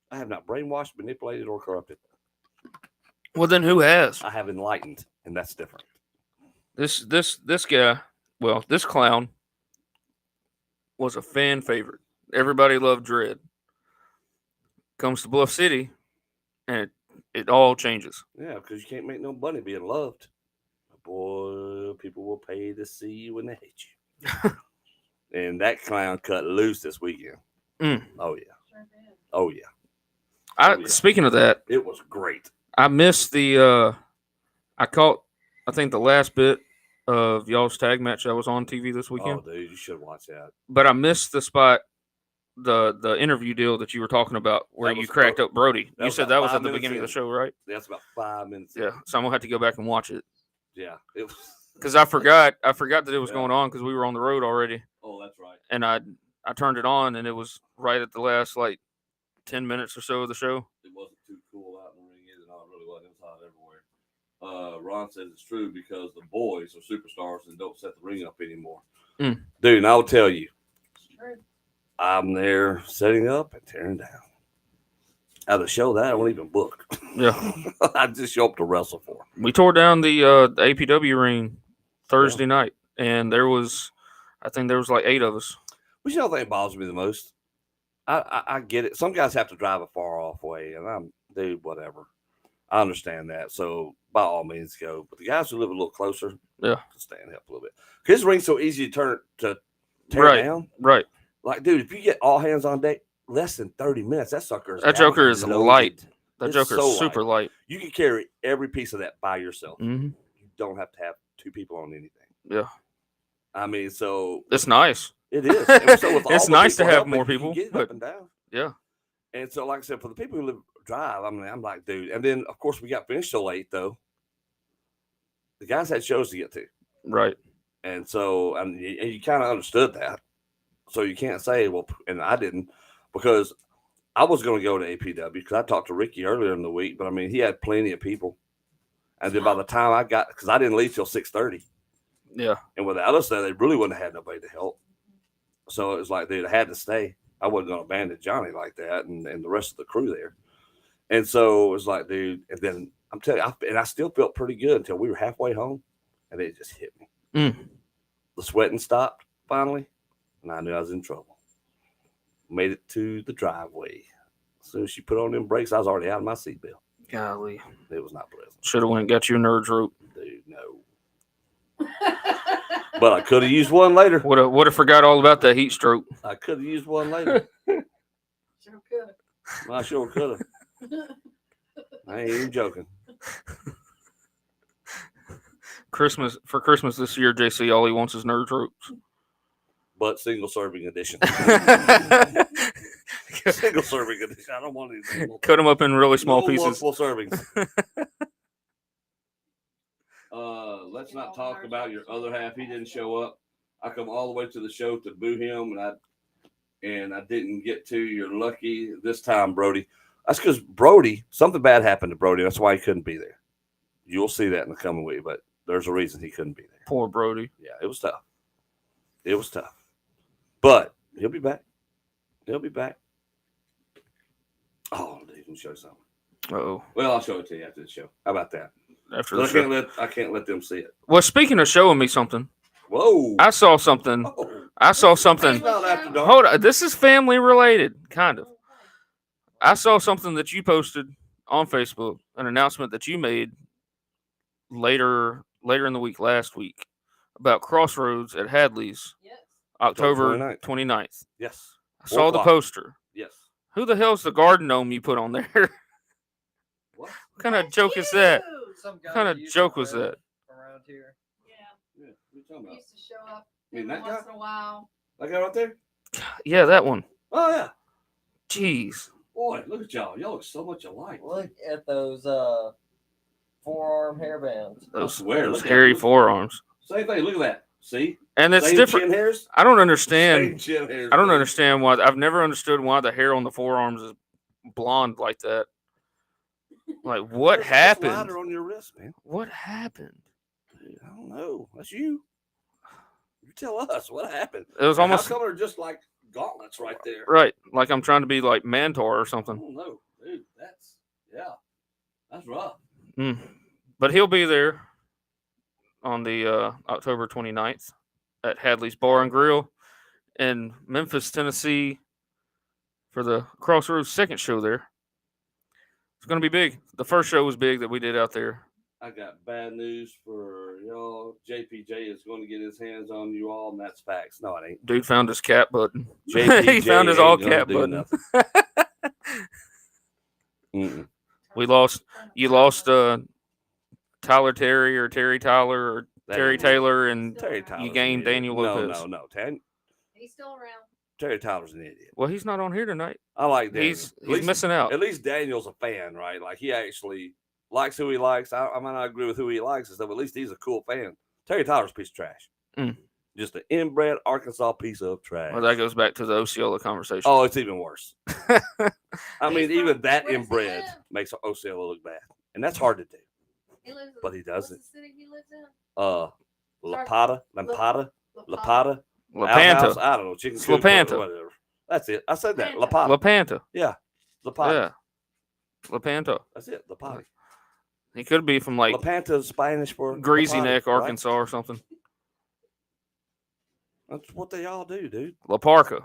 I have not brainwashed, manipulated, or corrupted. Well, then who has? I have enlightened, and that's different. This guy, well, this clown was a fan favorite. Everybody loved Dread. Comes to Bluff City, and it all changes. Yeah, because you can't make no money being loved. Boy, people will pay to see you when they hate you. And that clown cut loose this weekend. Mm. Oh, yeah. Sure did. Oh, yeah. yeah. Speaking of that, It was great. I missed the. I caught, I think, the last bit of y'all's tag match that was on TV this weekend. Oh, dude, you should watch that. But I missed the spot, the interview deal that you were talking about where That you was cracked up Brody. that You was said about that was 5 at the minutes beginning of the in. show, right? That's about 5 minutes. in. Yeah. So I'm gonna have to go back and watch it Yeah. It was. because I forgot that it was Yeah. going on because we were on the road already, Oh, that's right. and I turned it on and it was right at the last like 10 minutes or so of the show. It wasn't too cool out in the ring either. No, it really wasn't. It was hot everywhere. Ron says it's true because the boys are superstars and don't set the ring up anymore. Mm. Dude, and I'll tell you, True. I'm there setting up and tearing down. At a show that I won't even book. Yeah. I just show up to wrestle for. We tore down the APW ring Thursday night, and I think there was like 8 of us. But you know what thing bothers me the most? I get it. Some guys have to drive a far off way, and dude, whatever. I understand that. So by all means go. But the guys who live a little closer, Yeah. can stand up a little bit. His ring's so easy to tear Right. down. Right. Like, dude, if you get all hands on deck, less than 30 minutes, that sucker is That joker is loaded. light. That It's joker's so super light. You can carry every piece of that by yourself. Mm-hmm. You don't have to have 2 people on anything. Yeah. I mean, so It's nice. it is. And so with all It's the nice to people have helping, more you can people, get it but- up and down. Yeah. And so, like I said, for the people who drive, I'm like, dude. And then, of course, we got finished so late, though. The guys had shows to get to. Right. And so, and you kind of understood that. So you can't say, well, and I didn't, because I was going to go to APW because I talked to Ricky earlier in the week, but I mean, he had plenty of people. And then by the time I got, because I didn't leave till 6:30. Yeah. And without us there, they really wouldn't have had nobody to help. So it was like, dude, I had to stay. I wasn't going to abandon Johnny like that and the rest of the crew there. And so it was like, dude, and then I'm telling you, I still felt pretty good until we were halfway home and it just hit me. Mm. The sweating stopped finally, and I knew I was in trouble. Made it to the driveway. As soon as she put on them brakes, I was already out of my seatbelt. Golly. It was not pleasant. Should have went and got you a nerd's rope. Dude, no. But I could have used one later. Would have forgot all about that heat stroke. I could have used one later. Sure could. I sure could have. I ain't even joking. For Christmas this year, JC, all he wants is nerd's ropes. But single serving edition. Single serving edition. I don't want anything. Cut them up in really small No pieces. multiple servings. Let's not talk about your other half. He didn't show up. I come all the way to the show to boo him, and I didn't get to. You're lucky this time, Brody. That's because Brody, something bad happened to Brody. That's why he couldn't be there. You'll see that in the coming week, but there's a reason he couldn't be there. Poor Brody. Yeah, it was tough. It was tough. But he'll be back. He'll be back. Oh, dude, let me show you something. Oh, Well, I'll show it to you after the show. How about that? after But the show. I can't let them see it. Well, speaking of showing me something, Whoa. I saw something. Oh, I saw it's something. not after dark. Hold on. This is family related, kind of. I saw something that you posted on Facebook, an announcement that you made later in the week last week about Crossroads at Hadley's, Yes. October 29th. 29th. Yes. I saw the o'clock. poster. Yes. Who the hell's the garden gnome you put on there? What? What kind of That's joke is that? cute. Some guy What kind that of used joke to was live that? around here? Yeah. Yeah. What are you talking He about? used to show up You mean every that guy? once in a while. That guy right there? Yeah, that one. Oh, yeah. Jeez. Boy, look at y'all. Y'all look so much alike. Look at those forearm hairbands. Those, swear, those look at hairy it. forearms. Same thing. Look at that. See? And it's Same different. chin hairs? I don't Same understand. chin hairs. I don't man. understand why. I've never understood why the hair on the forearms is blonde like that. Like, what There's a happened? slider on your wrist, man. What happened? Dude, I don't know. That's you. You tell us what happened. It was And almost how come they're just like gauntlets right there? right. Like I'm trying to be like Mantor or I something. don't know, dude. That's rough. Mm. But he'll be there on the October 29th at Hadley's Bar and Grill in Memphis, Tennessee for the Crossroads second show there. It's going to be big. The first show was big that we did out there. I got bad news for y'all. JPJ is going to get his hands on you all, and that's facts. No, it ain't. Dude found his cap button. JPJ He found his ain't all gonna cap do button. nothing. Mm-mm. We lost. You lost Tyler Terry or Terry Tyler or That Terry ain't right. Taylor, and Terry Tyler's an gained idiot. Daniel Lopez. No. He's still around. Terry Tyler's an idiot. well, he's not on here tonight. I like Daniel. He's At least- missing out. At least Daniel's a fan, right? Like he actually likes who he likes. I might not agree with who he likes and stuff, but at least he's a cool fan. Terry Tyler's a piece of trash. Mm. Just an inbred Arkansas piece of trash. Well, that goes back to the Osceola conversation. Oh, it's even worse. I He's mean, from- even that where's he inbred live? makes Osceola look bad, and that's hard to do. He lives in, But he what's doesn't. the city he lives in? Lampada, Lapata. Outhouse, LaPanta. I don't know, chicken It's coop, LaPanta. whatever. That's it. I said that. Lapanta. Lapata. LaPanta. Yeah, Lapata. Yeah. LaPanta. That's it. Lapata. He could be from like Lapanta is Spanish for Greasy Lapata, Neck, right? Arkansas or something. That's what they all do, dude. La Parca.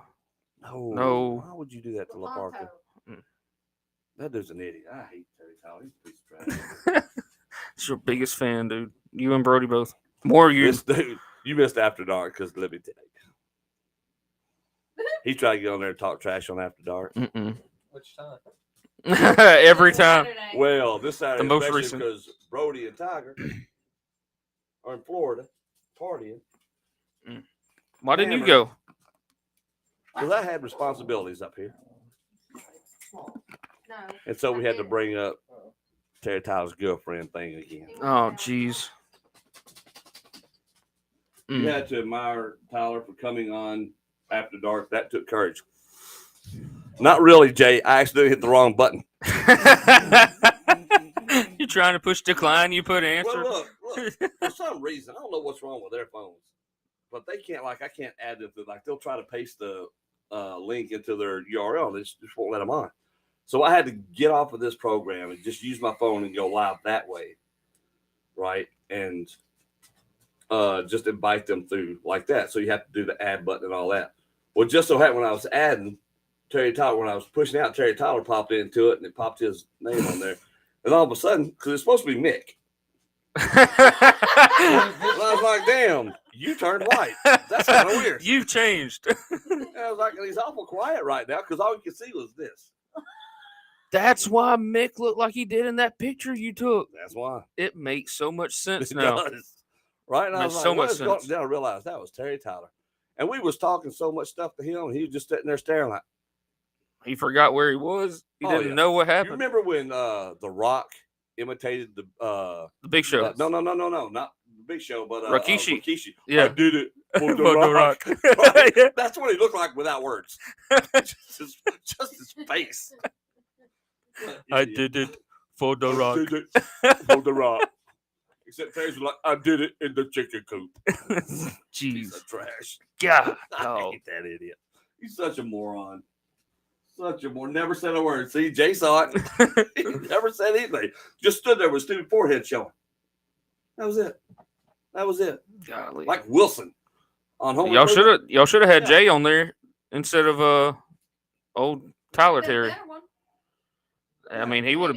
No, No. Why would you do that to La Parca? Lapanto. That dude's an idiot. I hate Terry Tyler. He's a piece of trash. He's your biggest fan, dude. You and Brody both. More you. This dude, you missed After Dark because let me tell you. He tried to get on there and talk trash on After Dark. Mm-mm. Which time? Every time. Saturday. Well, this Saturday, The most especially recent. because Brody and Tiger are in Florida partying. Why didn't you Hammer. go? Because I had responsibilities up here. No. And so we had to didn't. bring up Terry Tyler's girlfriend thing again. He was Oh, down. jeez. You Mm. had to admire Tyler for coming on After Dark. That took courage. Not really, Jay. I accidentally hit the wrong button. You're trying to push decline. You put answer. Well, look. For some reason, I don't know what's wrong with their phones, but they can't. Like, I can't add it to. Like, they'll try to paste the link into their URL. They just won't let them on. So I had to get off of this program and just use my phone and go live that way, right? And just invite them through like that. So you have to do the add button and all that. Well, just so happened when I was adding Terry Tyler, when I was pushing out, Terry Tyler popped into it and it popped his name on there. And all of a sudden, because it's supposed to be Mick, and I was like, damn, you turned white. That's kind of weird. You've changed. And I was like, he's awful quiet right now because all you could see was this. That's why Mick looked like he did in that picture you took. That's why. It makes so much sense It now. does. Right? And I Makes was like, so what much is going-" sense. Then I realized that was Terry Tyler. And we was talking so much stuff to him, and he was just sitting there staring like, He forgot where he was. He Oh, didn't yeah. know what you happened. remember when The Rock imitated the The Big Show. no, not the Big Show, but Rikishi. Rikishi. Yeah. I did it for the For The Rock. Rock. Right? Yeah. That's what he looked like without words. just his face. I did it for The Rock. I did it for the Rock. Except Terry's was like, I did it in the chicken coop. Jeez. Piece of trash. God. I dog. hate that idiot. He's such a moron. Such a moron. Never said a word. See, Jay saw it. He never said anything. Just stood there with stupid forehead showing. That was it. That was it. Golly. Like Wilson on home. Y'all should have had Yeah. Jay on there instead of old Tyler Been a Terry. better one. I mean, he would have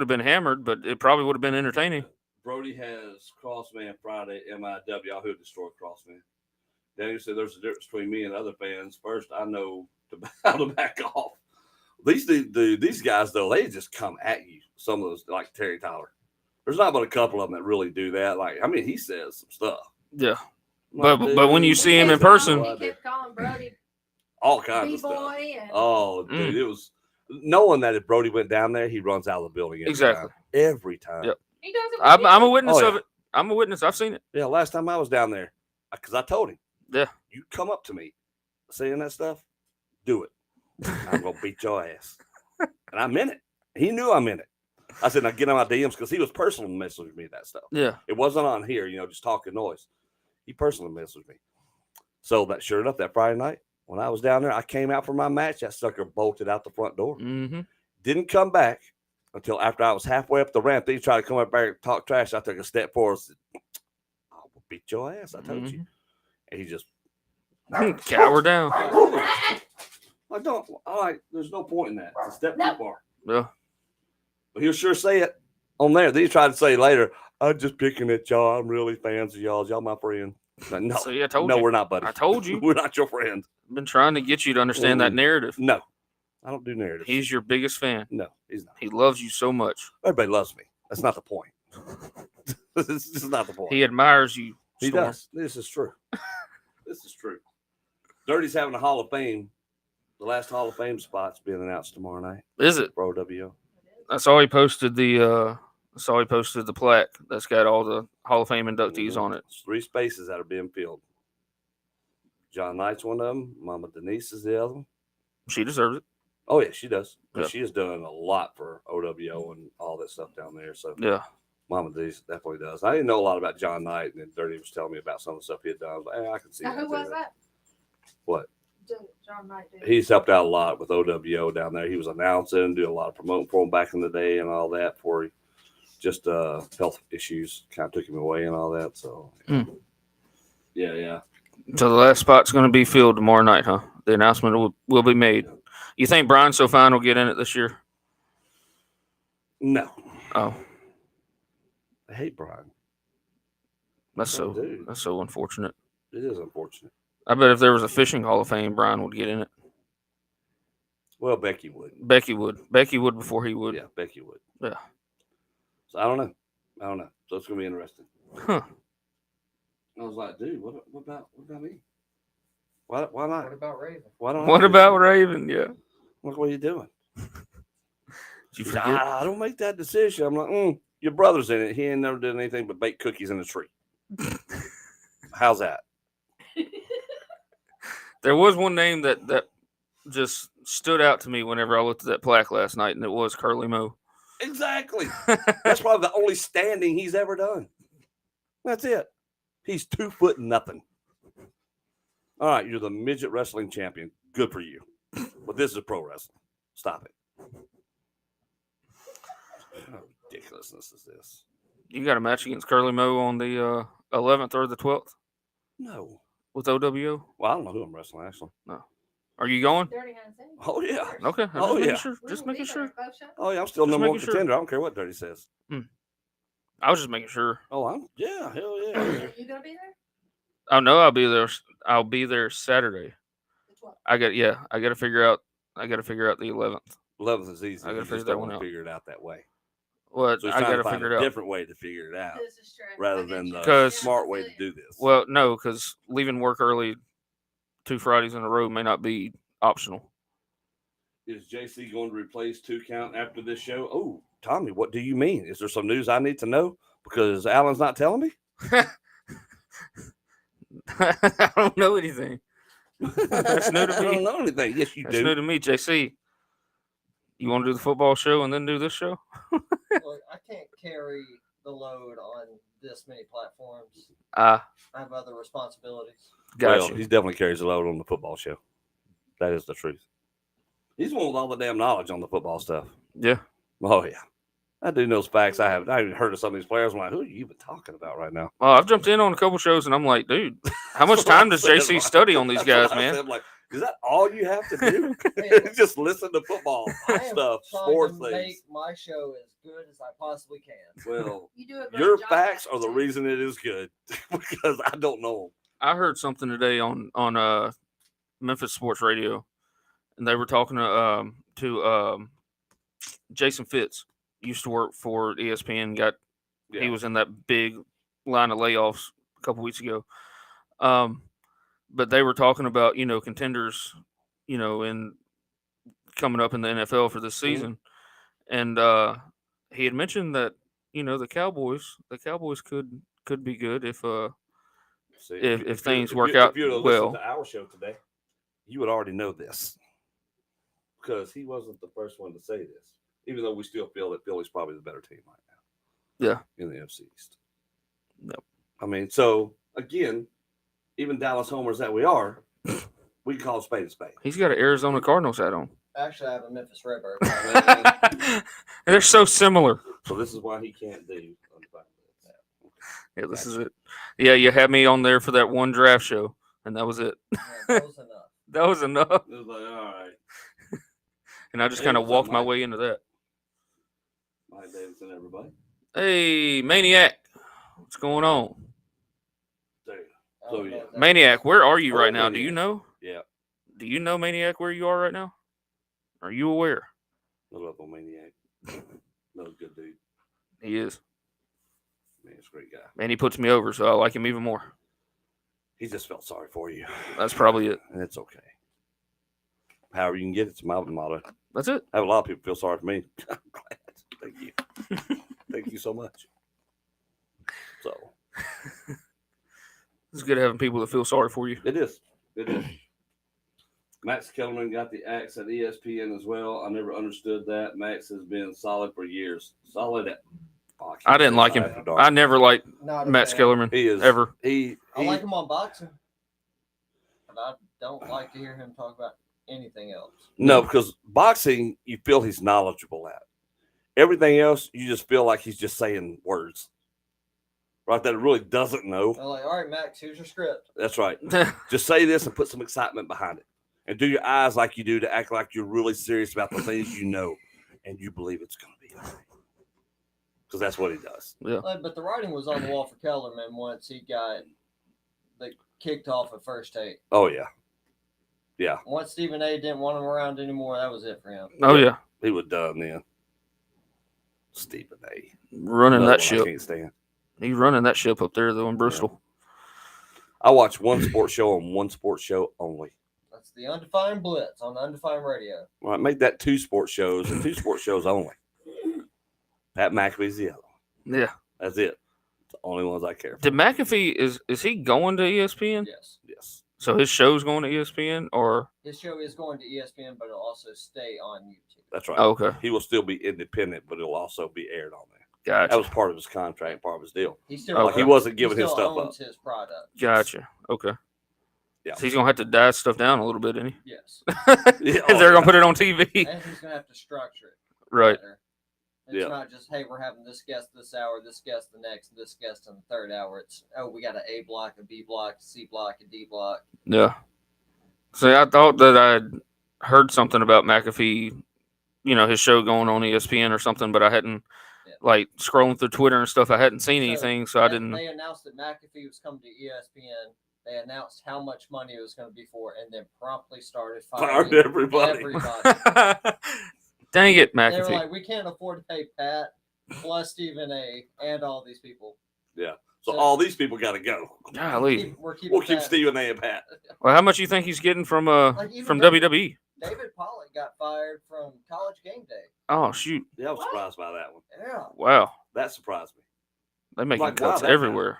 been hammered, but it probably would have been entertaining. Brody has Crossman Friday, MIW. I who destroy Crossman. Daniel said there's a difference between me and other fans. First, I know how to back off. These guys, though, they just come at you. Some of those, like Terry Tyler. There's not but a couple of them that really do that. Like, I mean, he says some stuff. Yeah. Like, But when you dude, see him in Kept calling- person- He kept calling Brody all kinds of stuff. B-boy and Oh, Mm. dude, it was knowing that if Brody went down there, he runs out of the building every Exactly. time. Every time. Yep. he does it with I'm a me. witness Oh, of yeah. it. I'm a witness. I've seen it. Yeah, last time I was down there, because I told him, Yeah. you come up to me saying that stuff, do it. I'm going to beat your ass. And I meant it. He knew I meant it. I said, now get on my DMs because he was personally messaging me that stuff. Yeah. It wasn't on here, just talking noise. He personally messaged me. So that sure enough, that Friday night, when I was down there, I came out for my match. That sucker bolted out the front door. Mm-hmm. Didn't come back until after I was halfway up the ramp. Then he tried to come up there and talk trash. I took a step forward and said, I'll beat your ass. I told you. And he just Cower down. I don't. All right, there's no point in that. It's a step too far. Yeah. But he'll sure say it on there. Then he tried to say later, I'm just picking at y'all. I'm really fans of y'all. Y'all my friend. But no, See, I told no, you. we're not buddies. I told you. We're not your friends. I've been trying to get you to understand that Mm. narrative. No, I don't do narratives. He's your biggest fan. no, he's not. He loves you so much. Everybody loves me. That's not the point. This is not the point. He admires you. He Storm. does. This is true. This is true. Dirty's having a Hall of Fame. The last Hall of Fame spot's being announced tomorrow night Is it? for OWO. I saw he posted the plaque that's got all the Hall of Fame inductees on it. It's 3 spaces that are being filled. John Knight's one of them. Mama Denise is the other one. She deserves it. Oh yeah, she does. 'Cause Yeah. she has done a lot for OWO and all that stuff down there. So Yeah. Mama Denise definitely does. I didn't know a lot about John Knight, and then Dirty was telling me about some of the stuff he had done. I was like, I can see Now, that. who was too. that? What? John Knight did. He's helped out a lot with OWO down there. He was announcing, doing a lot of promoting for him back in the day and all that before he just health issues kind of took him away and all that. So yeah. So the last spot's going to be filled tomorrow night, huh? The announcement will be made. You think Brian Sofine will get in it this year? No. Oh, I hate Brian. that's Oh, dude. that's so unfortunate. It is unfortunate. I bet if there was a fishing Hall of Fame, Brian would get in it. Well, Becky would. Becky would. Becky would before he would. Yeah, Becky would. Yeah. So I don't know. So it's gonna be interesting. Huh. I was like, dude, what about me? Why What not? about Raven? Why don't I What do about that? Raven? Yeah. Look what are you doing? Did you He said, forget? I don't make that decision. I'm like, your brother's in it. He ain't never did anything but bake cookies in the tree. How's that? There was one name that just stood out to me whenever I looked at that plaque last night, and it was Curly Moe. Exactly. That's probably the only standing he's ever done. That's it. He's 2 foot nothing. All right, you're the midget wrestling champion. Good for you. But this is pro wrestling. Stop it. How ridiculousness is this? You got a match against Curly Moe on the 11th or the 12th No. with OWO? Well, I don't know who I'm wrestling, actually. Are you going? Dirty Hands in. Oh, yeah. Okay. I'm Oh, just making yeah. sure. We Just will making be there sure. at both shows. Oh, yeah. I'm still Just number one making sure. contender. I don't care what Dirty says. I was just making sure. Oh, yeah. Hell yeah. You gonna be there? Oh no, I'll be there. I'll be there Saturday. The 12th. I got to figure out the 11th. 11th is easy. I gotta You figure just that don't one wanna out. figure it out that way. What So he's I trying got to to find figure a it out. different way to figure it out This is true. rather I get than you. the 'Cause- smart way to do this. Well, no, because leaving work early 2 Fridays in a row may not be optional. Is JC going to replace 2 Count after this show? Oh, Tommy, what do you mean? Is there some news I need to know? Because Alan's not telling me? I don't know anything. That's new to I me. don't know anything. Yes, you That's do. new to me, JC. You want to do the football show and then do this show? Look, I can't carry the load on this many platforms. Ah, I have other responsibilities. gotcha. Well, he definitely carries a load on the football show. That is the truth. He's one with all the damn knowledge on the football stuff. Yeah. Oh, yeah. I do knows facts. I haven't heard of some of these players. I'm like, who are you even talking about right now? Well, I've jumped in on a couple shows and I'm like, dude, how much time does That's what I JC said, study on these That's what guys, I man? said. I'm like, is that all you have to do? Man, Just listen to football I am stuff, trying sports to make things. my show as good as I possibly can. Well, You do a great your job facts at are it, the too. reason it is good because I don't know 'em. I heard something today on Memphis Sports Radio, and they were talking to Jason Fitz. Used to work for ESPN. He was in that big line of layoffs a couple weeks ago. But they were talking about contenders, in coming up in the NFL for this season, and he had mentioned that the Cowboys could be good if See, if things you- work if out you'd have well. listened to our show today, you would already know this because he wasn't the first one to say this. Even though we still feel that Philly's probably the better team right now. Yeah. In the NFC East. Yep. I mean, so again, even Dallas homers that we are, we can call a spade a spade. He's got an Arizona Cardinals hat on. Actually, I have a Memphis Redbird. They're so similar. So this is why he can't do undivided. Yeah, this is it. Yeah, you had me on there for that one draft show, and that was it. That was enough. That was enough. It was like, all right. And I just Hey, kind of what's up, walked my Mike? way into that. Mike Davidson, everybody. Hey, Maniac. What's going on? There you I So, don't know yeah. if that- Maniac, where are you Oh, right now? Do you Maniac. know? go. Yeah. Do you know, Maniac, where you are right now? Are you aware? No love on Maniac. No good dude. He is. Man, he's a great guy. And he puts me over, so I like him even more. He just felt sorry for you. That's probably it. And it's okay. However you can get it, it's my motto. That's it. I have a lot of people feel sorry for me. I'm glad. Thank you. Thank you so much. So It's good having people that feel sorry for you. it is. It is. Max Kellerman got the axe at ESPN as well. I never understood that. Max has been solid for years. Solid at. Oh, I didn't like him. After Dark. I never liked Not a Matt fan. Skellerman He is ever. He I like him on boxing, but I don't like to hear him talk about anything else. No, because boxing, you feel he's knowledgeable at. Everything else, you just feel like he's just saying words. Right? That it really doesn't know. I'm like, all right, Max, here's your script. That's right. Just say this and put some excitement behind it. And do your eyes like you do to act like you're really serious about the things you know and you believe it's going to be. Because that's what he does. But the writing was on the wall for Kellerman once he got kicked off at First Take. Oh, yeah. Yeah. Once Stephen A. didn't want him around anymore, that was it for him. Oh, yeah. He was done then. Stephen A. Running Another that one I ship. can't stand. He's running that ship up there, though, in Bristol. I watch one sports show on one sports show only. That's the Undefined Blitz on Undefined Radio. Well, I make that 2 sports shows and 2 sports shows only. Pat McAfee's the other one. Yeah. That's it. It's the only ones I care for. Did McAfee, is he going to ESPN? Yes. Yes. So his show's going to ESPN, or? His show is going to ESPN, but it'll also stay on YouTube. That's right. Oh, okay. He will still be independent, but it'll also be aired on there. Gotcha. That was part of his contract, part of his deal. He still Okay. Like he wasn't giving he his still stuff up. owns his product. Gotcha. Okay. Yeah. So he's going to have to dial stuff down a little bit, isn't he? Yes. If they're going to put it on TV. And he's going to have to structure it. Right. better. It's Yeah. not just, hey, we're having this guest this hour, this guest the next, this guest in the third hour. It's, oh, we got an A block, a B block, a C block, a D block. Yeah. See, I thought that I'd heard something about McAfee, his show going on ESPN or something, but I hadn't, Yeah. like, scrolling through Twitter and stuff, I hadn't seen So, anything, so I didn't. They announced that McAfee was coming to ESPN. They announced how much money it was going to be for, and then promptly started Fired firing everybody. Dang it, They were McAfee. like, we can't afford to pay Pat plus Stephen A. and all these people. So all these people got to go. Golly. We're keeping We'll keep Pat. Stephen A. and Pat. Well, how much you think he's getting from Like, even from David- WWE? David Pollock got fired from College Game Day. Oh shoot! Yeah, I was What? surprised by that one. Yeah. Wow, That surprised me. they making Like, wow, cuts that guy- everywhere.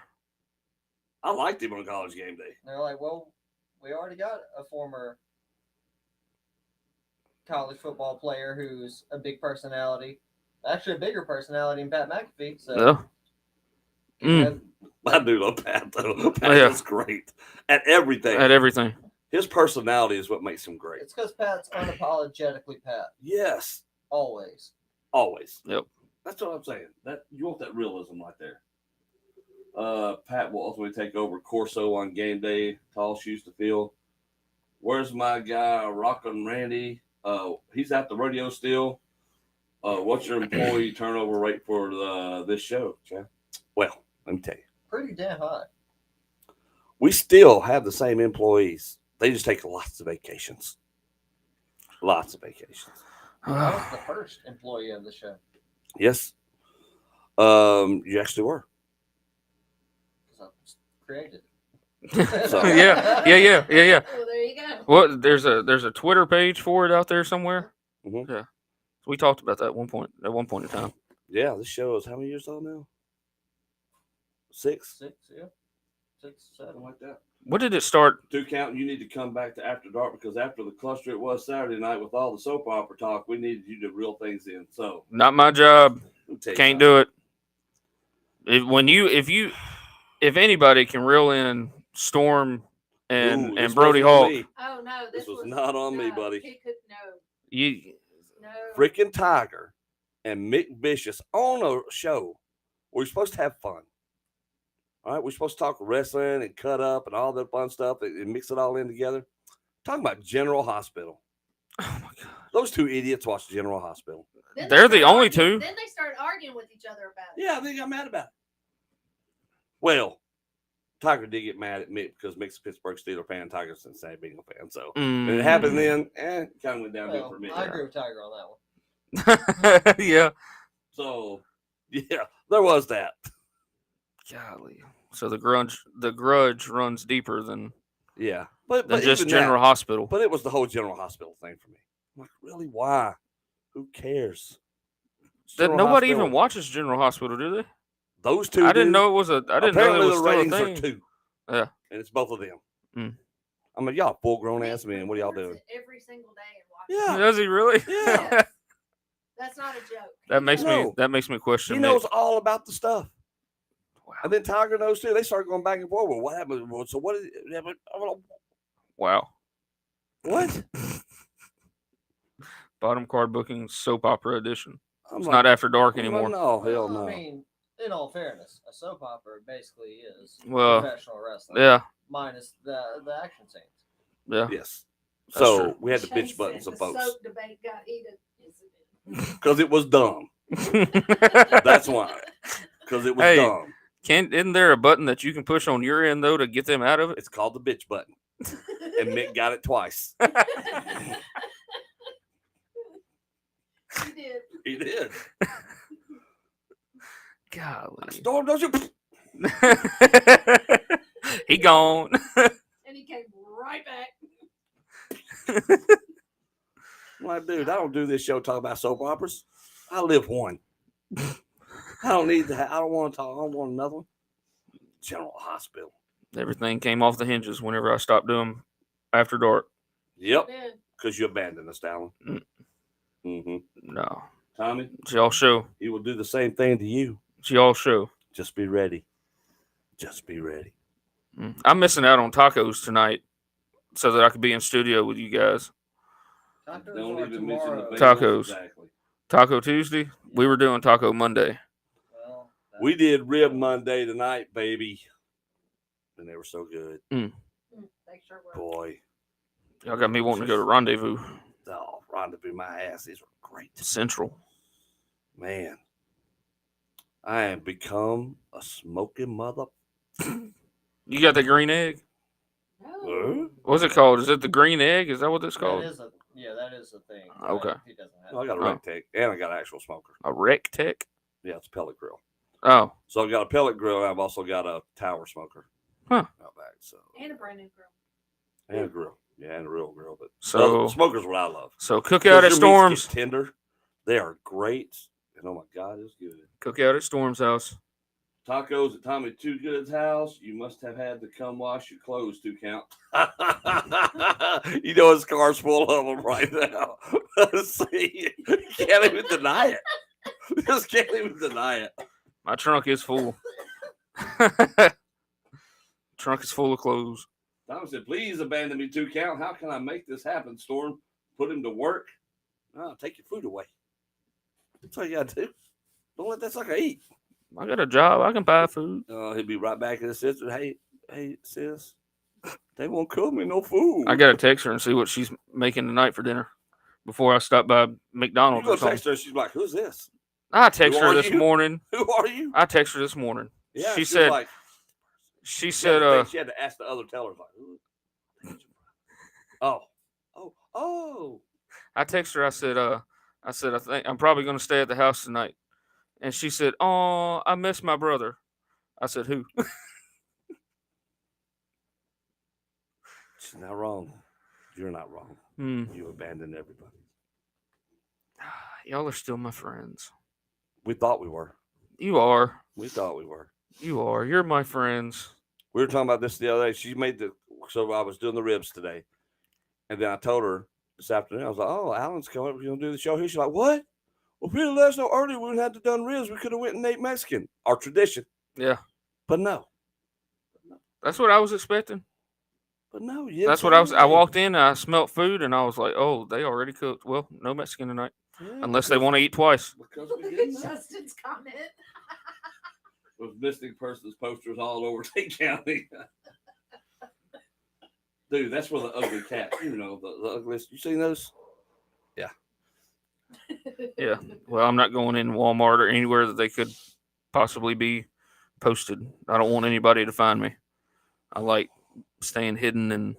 I liked him on College Game Day. They're like, well, we already got a former college football player who's a big personality. Actually, a bigger personality than Pat McAfee. So, Yeah. you know, I do love Pat though. Pat Yeah. is great at everything. At everything. His personality is what makes him great. it's because Pat's unapologetically Pat. Yes, Always. always. Yep. That's what I'm saying. That you want that realism right there. Pat will ultimately take over Corso on game day. Tall shoes to fill. Where's my guy Rockin' Randy? He's at the rodeo still. What's your employee turnover rate for this show, Chad? Well, let me tell you, Pretty damn high. we still have the same employees. They just take lots of vacations. Lots of vacations. I was the first employee of the show. Yes. You actually were. Because I was created. So- yeah. Oh, there you go. What? There's a Twitter page for it out there somewhere. Mhm. Yeah. We talked about that at one point in time. Yeah, this show is how many years old now? 6? 6, yeah. 6, 7. Something like that. What did it start? 2 count, you need to come back to After Dark because after the cluster it was Saturday night with all the soap opera talk, we needed you to reel things in. So, Not my job. let me tell you Can't something. do it. If anybody can reel in Storm and Ooh, this Brody wasn't on Hawk, me. Oh no, This was not on me, buddy. He could no. you Freaking Tiger and Mick Vicious on a show where we're supposed to have fun. All right, we're supposed to talk wrestling and cut up and all that fun stuff and mix it all in together. Talking about General Hospital. oh my god. Those 2 idiots watched General Hospital. Then They're they the started only arguing- two. Then they started arguing with each other about it. Yeah, they got mad about it. Well, Tiger did get mad at Mick because Mick's a Pittsburgh Steelers fan, Tiger's a Cincinnati Bengals fan. So when it happened then, it kind of went downhill Well, for Mick. I agree with Tiger on that one. yeah. So, yeah, there was that. Golly. So the grudge runs deeper than Yeah. But just even General that, Hospital. but it was the whole General Hospital thing for me. I'm like, really? Why? Who cares? It's That General nobody Hospital. even watches General Hospital, do they? Those 2 I didn't do. know it was a. I didn't know Apparently it was the still a ratings thing. are 2. Yeah. And it's both of them. Mm. I mean, y'all full grown Mick ass men. What are y'all records doing? it every single day and watches Yeah. it. Does he really? Yeah. That's not a joke. that makes No. me question. He Mick. knows all about the stuff. Wow. And then Tiger knows too. They started going back and forth. Well, what happened? Well, so what is it? Yeah, but, Wow. what? Bottom card booking soap opera edition. I'm It's like, not After Dark well, anymore. No, hell Well, no. I mean, in all fairness, a soap opera basically is Well, professional wrestling. Yeah. Minus the action scenes. Yeah. Yes. That's So true. we had to Shane bitch button said some the folks soap debate got heated. Yes, it did. because it was dumb. That's why. Because it was Hey. dumb. Isn't there a button that you can push on your end though to get them out of it? It's called the bitch button, and Mick got it twice. He did. He did. Golly. Storm, don't you? He gone. And he came right back. I'm like, dude, I don't do this show talking about soap operas. I live one. I don't need that. I don't want to talk. I don't want another one. General Hospital. Everything came off the hinges whenever I stopped doing After Dark. Yep. He did. Because you abandoned us, Dallin. Mm. Mm-hmm. No. Tommy, It's y'all show. he will do the same thing to you. It's y'all show. Just be ready. Just be ready. I'm missing out on tacos tonight so that I could be in studio with you guys. Tacos Don't are even mention the tomorrow. bagels. Tacos. Exactly. Taco Tuesday? We were doing Taco Monday. Well, We did Rib Monday tonight, baby. And they were so good. They sure were. Boy. Y'all got me wanting to go to Rendezvous Oh, rendezvous my ass. These were great. Central. Man. I have become a smoking mother. You got the green egg? No. What's it called? Is it the green egg? Is that what it's that called? is a thing. Okay. He doesn't have I got a Oh. Rectech and I got an actual smoker. A Rec Tech? Yeah, it's a pellet grill. Oh, So I've got a pellet grill. And I've also got a tower smoker. Huh. Out back. So And a brand new girl. and a grill. Yeah, and a real grill. But So- smoker's what I love. so cookout at 'Cause your meats get Storms. tender. They are great. And oh my God, it's good. Cookout at Storm's house. Tacos at Tommy Two Good's house. You must have had to come wash your clothes to count. You know his car's full of them right now. See, you can't even deny it. Just can't even deny it. My trunk is full. Trunk is full of clothes. Tommy said, "Please abandon me 2 count. How can I make this happen, Storm? Put him to work. No, take your food away. That's all you got to do. Don't let that sucker eat." I got a job. I can buy food. He'll be right back to his sister. Hey, sis, they won't cook me no food. I got to text her and see what she's making tonight for dinner before I stop by You McDonald's go or something. text her. She's like, "Who's this? I text Who her are this you? morning. Who are you?" I text her this morning. Yeah, she she's said, like, she she had said, to think- she had to ask the other tellers, like, "Oh. I text her. I said, I think I'm probably going to stay at the house tonight. And she said, "Oh, I miss my brother." I said, "Who?" She's not wrong. You're not wrong. You abandoned everybody. Y'all are still my friends. We thought we were. You are. We thought we were. You are. You're my friends. We were talking about this the other day. She made so I was doing the ribs today. And then I told her this afternoon, I was like, "Oh, Alan's coming up. We're going to do the show here." She's like, "What? Well, if we'd have let us know earlier, we wouldn't have to done ribs. We could have went and ate Mexican. Our tradition." Yeah. But no. That's what I was expecting. But no. You That's what I was. I walked in, I smelt food, and I was like, "Oh, they already cooked. Well, no Mexican tonight, unless they want to eat twice." Because we Look didn't at know. Justin's comment. With missing persons posters all over Tate County. Dude, that's where the ugly cat, the ugliest. You seen those? Yeah. Well, I'm not going in Walmart or anywhere that they could possibly be posted. I don't want anybody to find me. I like staying hidden and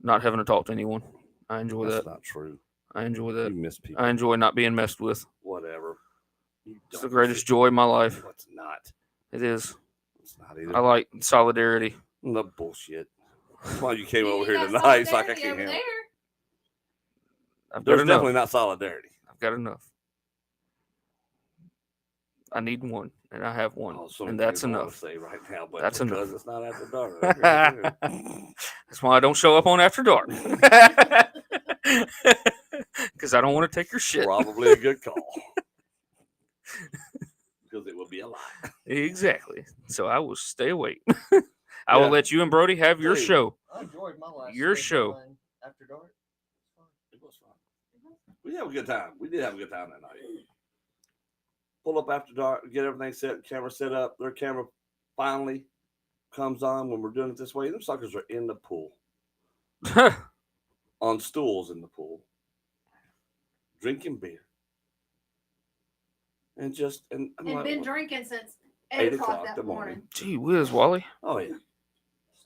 not having to talk to anyone. I enjoy That's that. not true. I enjoy You that. miss people. I enjoy not being messed with. Whatever. It's the greatest joy of my life. No, it's not. It is. It's not either. I like solidarity. No bullshit. That's why you came You over here got tonight. It's like I solidarity can't over handle it. there. I've got There's enough. definitely not solidarity. I've got enough. I need one, and I have one, Oh, so many and that's things I wanna enough. say right now, but That's because enough. it's not after dark. Okay. That's why I don't show up on After Dark. Because I don't want to take your shit. Probably a good call. Because it will be a lie. Exactly. So I will stay awake. I will Yeah. let you and Brody have your Dude. show. I enjoyed my last Your sleep show. on After Dark. It was fun. We had a good time. We did have a good time that night. Pull up after dark, get everything set, camera set up. Their camera finally comes on when we're doing it this way. Them suckers are in the pool, on stools in the pool, drinking beer. And I'm And like, been what? drinking since 8 8 o'clock o'clock that the morning. Gee whiz, Wally. Oh, yeah. Just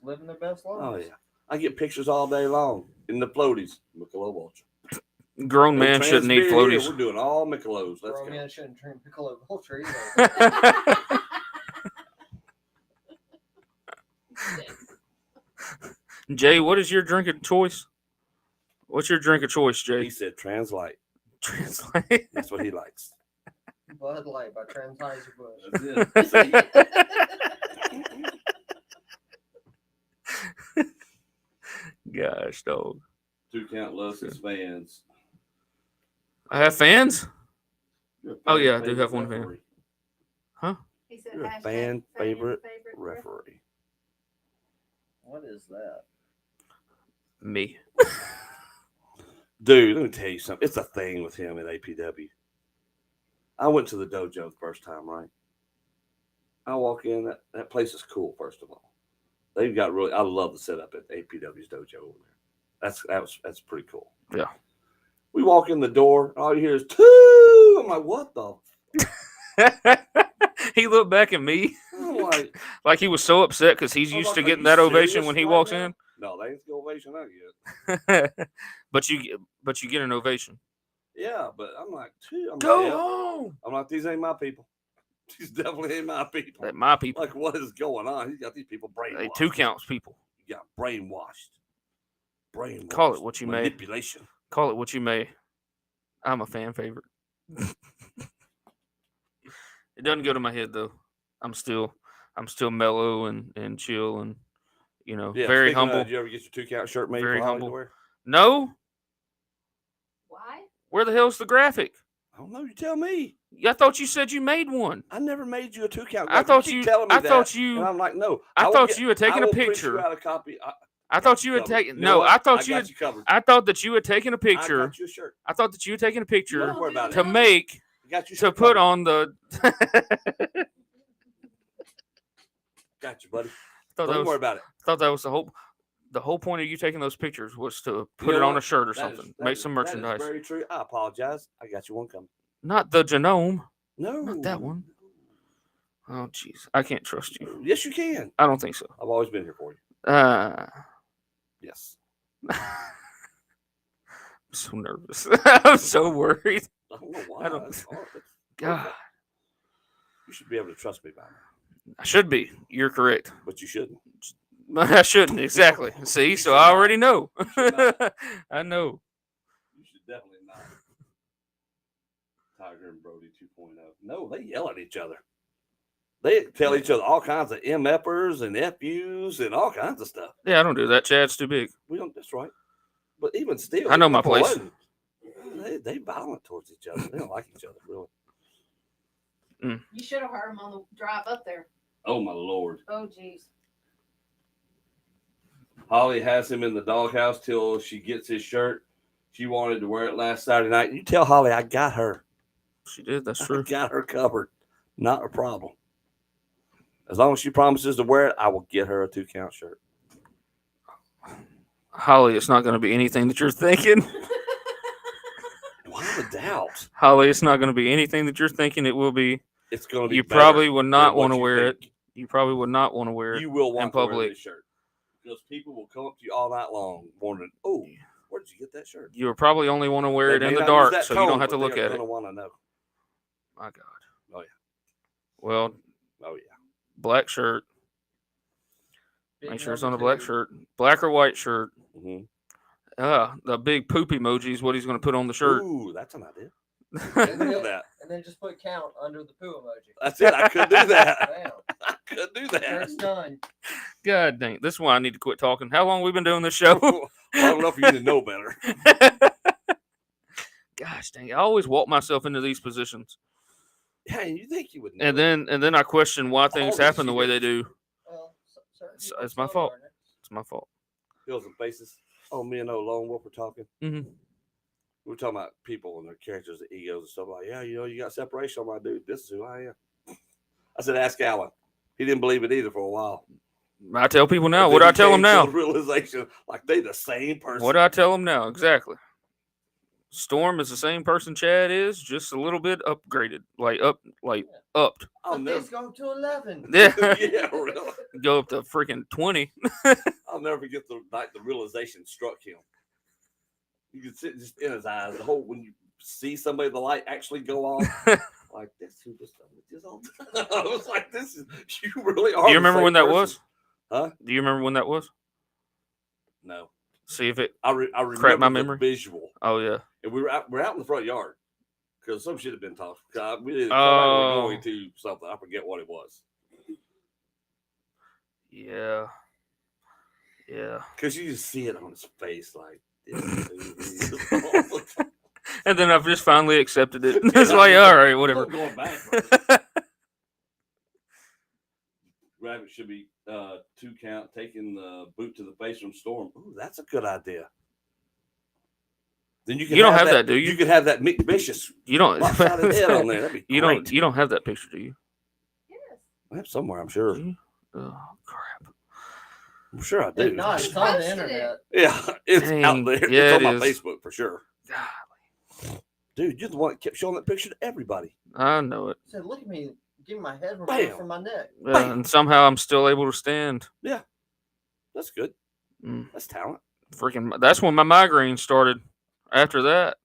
living their best lives. Oh, yeah. I get pictures all day long in the floaties. Michelob Ultra. Grown man No shouldn't need trans beer here. floaties. We're doing all Michelobs. Let's Grown go. man shouldn't drink Michelob Ultra either. Jay, what is your drink of choice? What's your drink of choice, He Jay? said translate. Translate. That's what he likes. Bud Light by Anheuser-Busch. That's it. See? Gosh, dog. 2 Count loves his fans. I have fans? You're a Oh, fan yeah, I do favorite have one fan. referee. He said You're a hashtag fan favorite referee. Referee. What is that? Me. Dude, let me tell you something. It's a thing with him at APW. I went to the dojo the first time, right? I walk in, that place is cool, first of all. They've got I love the setup at APW's dojo over there. That's pretty cool. Yeah. We walk in the door, and all you hear is, "Two!" I'm like, what the? He looked back at me I'm like like he was so upset because he's I'm used like, to "Are getting you that ovation serious when he right walks now?" in. No, they ain't the ovation I get. but you get an ovation. Yeah, but I'm like, "Two." I'm Go like, "Yep." home. I'm like, these ain't my people. These definitely ain't my people. That my people. Like, what is going on? He's got these people brainwashed. They 2 counts people. You got brainwashed. Brainwashed. Call it what you may. Manipulation. Call it what you may. I'm a fan favorite. It doesn't go to my head though. I'm still mellow and chill and Yeah, very speaking of, humble. did you ever get your 2-count shirt made Very for Holly humble. to wear? No, Why? where the hell's the graphic? I don't know. You tell me. I thought you said you made one. I never made you a 2-count. I graphic. thought keep you. telling me I that, thought you. and I'm like, no. I will thought get- you had taken I a will print picture. you out a copy. I thought you had taken. You know No, what? I thought you got had. you covered. I thought that you had taken a I picture. got you a shirt. I thought that you had taken a picture Don't worry about to it. make I got you to shirt put covered. on the. Got you, buddy. thought that Don't was. worry about it. Thought that was the whole point of you taking those pictures was to put know it on what? a shirt or That is- something. that Make is- some that is merchandise. very true. I apologize. I got you one coming. Not the genome. No, Not that one. Oh, jeez. I can't trust you. Yes, you can. I don't think so. I've always been here for you. Yes. I'm so nervous. I'm so worried. I don't know why. I don't- That's hard. That's God. perfect. You should be able to trust me by now, I should be. You're correct. but you shouldn't. I shouldn't. Exactly. See, You so should I not. already know. should not. I know. You should definitely not. Tiger and Brody 2.0. No, they yell at each other. They tell each other all kinds of MFers and FUs and all kinds of stuff. Yeah, I don't do that. Chad's too big. We don't. That's right. But even still, I know even my if it place. wasn't, They violent towards each other. They don't like each other really. You should have heard him on the drive up there. Oh my lord! Oh, jeez. Holly has him in the doghouse till she gets his shirt. She wanted to wear it last Saturday night. You tell Holly I got her. She did. That's I true. got her covered. Not a problem. As long as she promises to wear it, I will get her a 2-count shirt. Holly, it's not going to be anything that you're thinking. Without a doubt, Holly, it's not going to be anything that you're thinking it will be. it's going to be. You better probably would not than what want to you wear it. think. You probably would not want to wear it. You will want in to wear public. this shirt because people will come up to you all night long wondering, "Oh, where did you get that shirt?" You would probably only want to wear They it may in the not use dark, that so you tone, don't have to but look they're at it. gonna want to know. My God. Oh yeah. Well, Oh yeah. black shirt. Big Make sure it's number on a black 2. shirt. Black or white shirt. Mm-hmm. The big poop emoji is what he's going to put on the shirt. Ooh, that's an idea. And Look then, at that. and then just put count under the poo emoji. That's it. I could do that. Bam. I could do that. Shirt's done. God dang it. This is why I need to quit talking. How long we been doing this show? Long enough for you to know better. Gosh dang it. I always walk myself into these positions. Yeah, you think you would know? And then I question why things these happen the way they years. do. Well, certain It's- people it's my slow fault. learn it. It's my fault. Hills and faces. Oh, me and old Lone Wolf were talking. Mm-hmm. We were talking about people and their characters, and egos and stuff like. Yeah, you got separation on my dude. This is who I am. I said, ask Alan. He didn't believe it either for a while. I tell people now. But What do then I he tell them came to now? the realization, like they the same person. What do I tell them now? Exactly. Storm is the same person Chad is, just a little bit upgraded, upped. I'll But never. these go to 11. Yeah, Yeah, really. go up to freaking 20. I'll never forget the realization struck him. You could see it just in his eyes. The whole when you see somebody, the light actually go off. Like this, who just done with this all the time. I was like, "This is you really are." Do you the remember same when that person. was? Huh? Do you remember when that was? No, See if it. I remember Crap my the memory? visual, Oh yeah. and we're out in the front yard because some shit had been talked. We didn't come out, we were Oh. going to something. I forget what it was. Yeah. Yeah. Because you just see it on his face, like. This dude is all the time. And then I've just finally accepted it. It's like, all right, whatever. I'm going back. Bro. Rabbit should be 2-count, taking the boot to the face from Storm. Ooh, that's a good idea. Then you can. You don't have that, do you? You could have that Mick Vicious You don't. lopsided head on there. That'd be You great. don't. You don't have that picture, do you? Yes. I have somewhere, I'm sure. Do you? Oh crap. I'm sure I If do. not, it's Just on the posted it. internet. Yeah, it's Dang, out there. yeah, It's on it my is. Facebook for sure. God, Dude, you're the one that kept showing that picture to everybody. I know it. He said, look at me. Give me my head Bam. from my neck. And somehow I'm still able to stand. That's good. Mm, That's talent. freaking. That's when my migraine started. After that,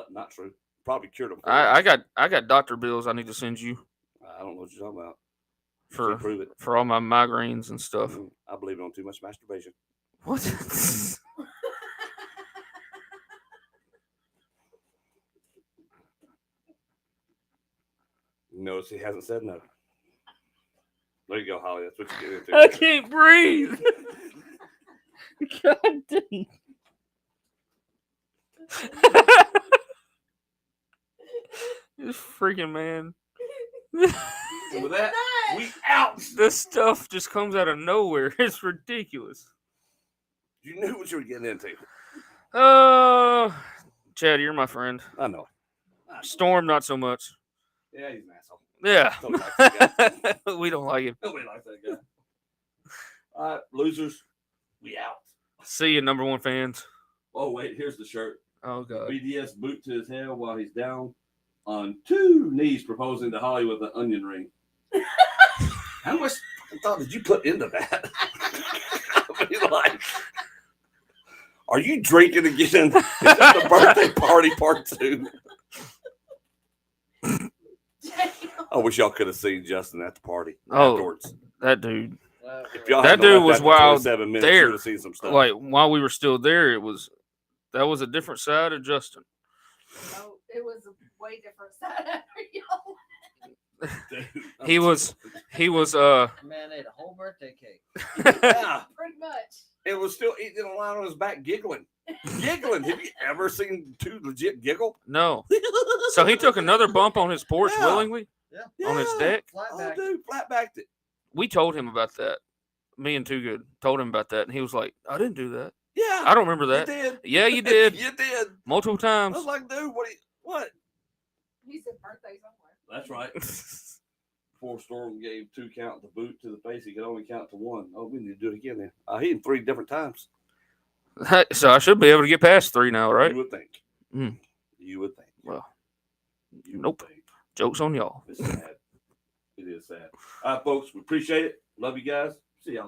Not true. Probably cured them. I got doctor bills I need to send you I don't know what you're talking about. You for can't prove it. for all my migraines and stuff. I believe it on too much masturbation. What? knows. He hasn't said no. There you go, Holly. That's what you get into. I can't breathe. God damn. This freaking man. And with that, we out. This stuff just comes out of nowhere. It's ridiculous. You knew what you were getting into. Chad, you're my friend. I know. Storm, not so much. Yeah, he's an asshole. Yeah. Nobody likes that guy. We don't like him. Nobody likes that guy. All right, losers, we out. See you, number one fans. Oh, wait, here's the shirt. Oh, God. BDS boot to his head while he's down on 2 knees proposing to Holly with an onion ring. How much thought did you put into that? I mean, like, are you drinking again? Is that the birthday party part 2? I wish y'all could have seen Justin at the party afterwards. That dude. If y'all That hadn't dude left was after wild 27 minutes, there. you would have seen some stuff. Like, while we were still there, that was a different side of Justin. Oh, it was a way different side after y'all. Dude, He was Man ate a whole birthday cake. yeah. Pretty much. It was still eating a line on his back, giggling. Giggling. Have you ever seen 2 legit giggle? no. So he took another bump on his porch Yeah. willingly Yeah. on his deck. Flat Oh, back. dude, flat backed it. We told him about that. Me and Too Good told him about that, and he was like, "I didn't do that. Yeah. I don't remember You that." did. Yeah, you did. You did. Multiple I times. was like, dude, what? He said birthday somewhere. That's right. Before Storm gave 2 count the boot to the face, he could only count to 1. Oh, we need to do it again then. I hit him 3 different times. So I should be able to get past 3 now, right? You would think. Mm. You would think. Well, You would nope. think. Joke's on y'all. It's sad. It is sad. All right, folks, we appreciate it. Love you guys. See y'all.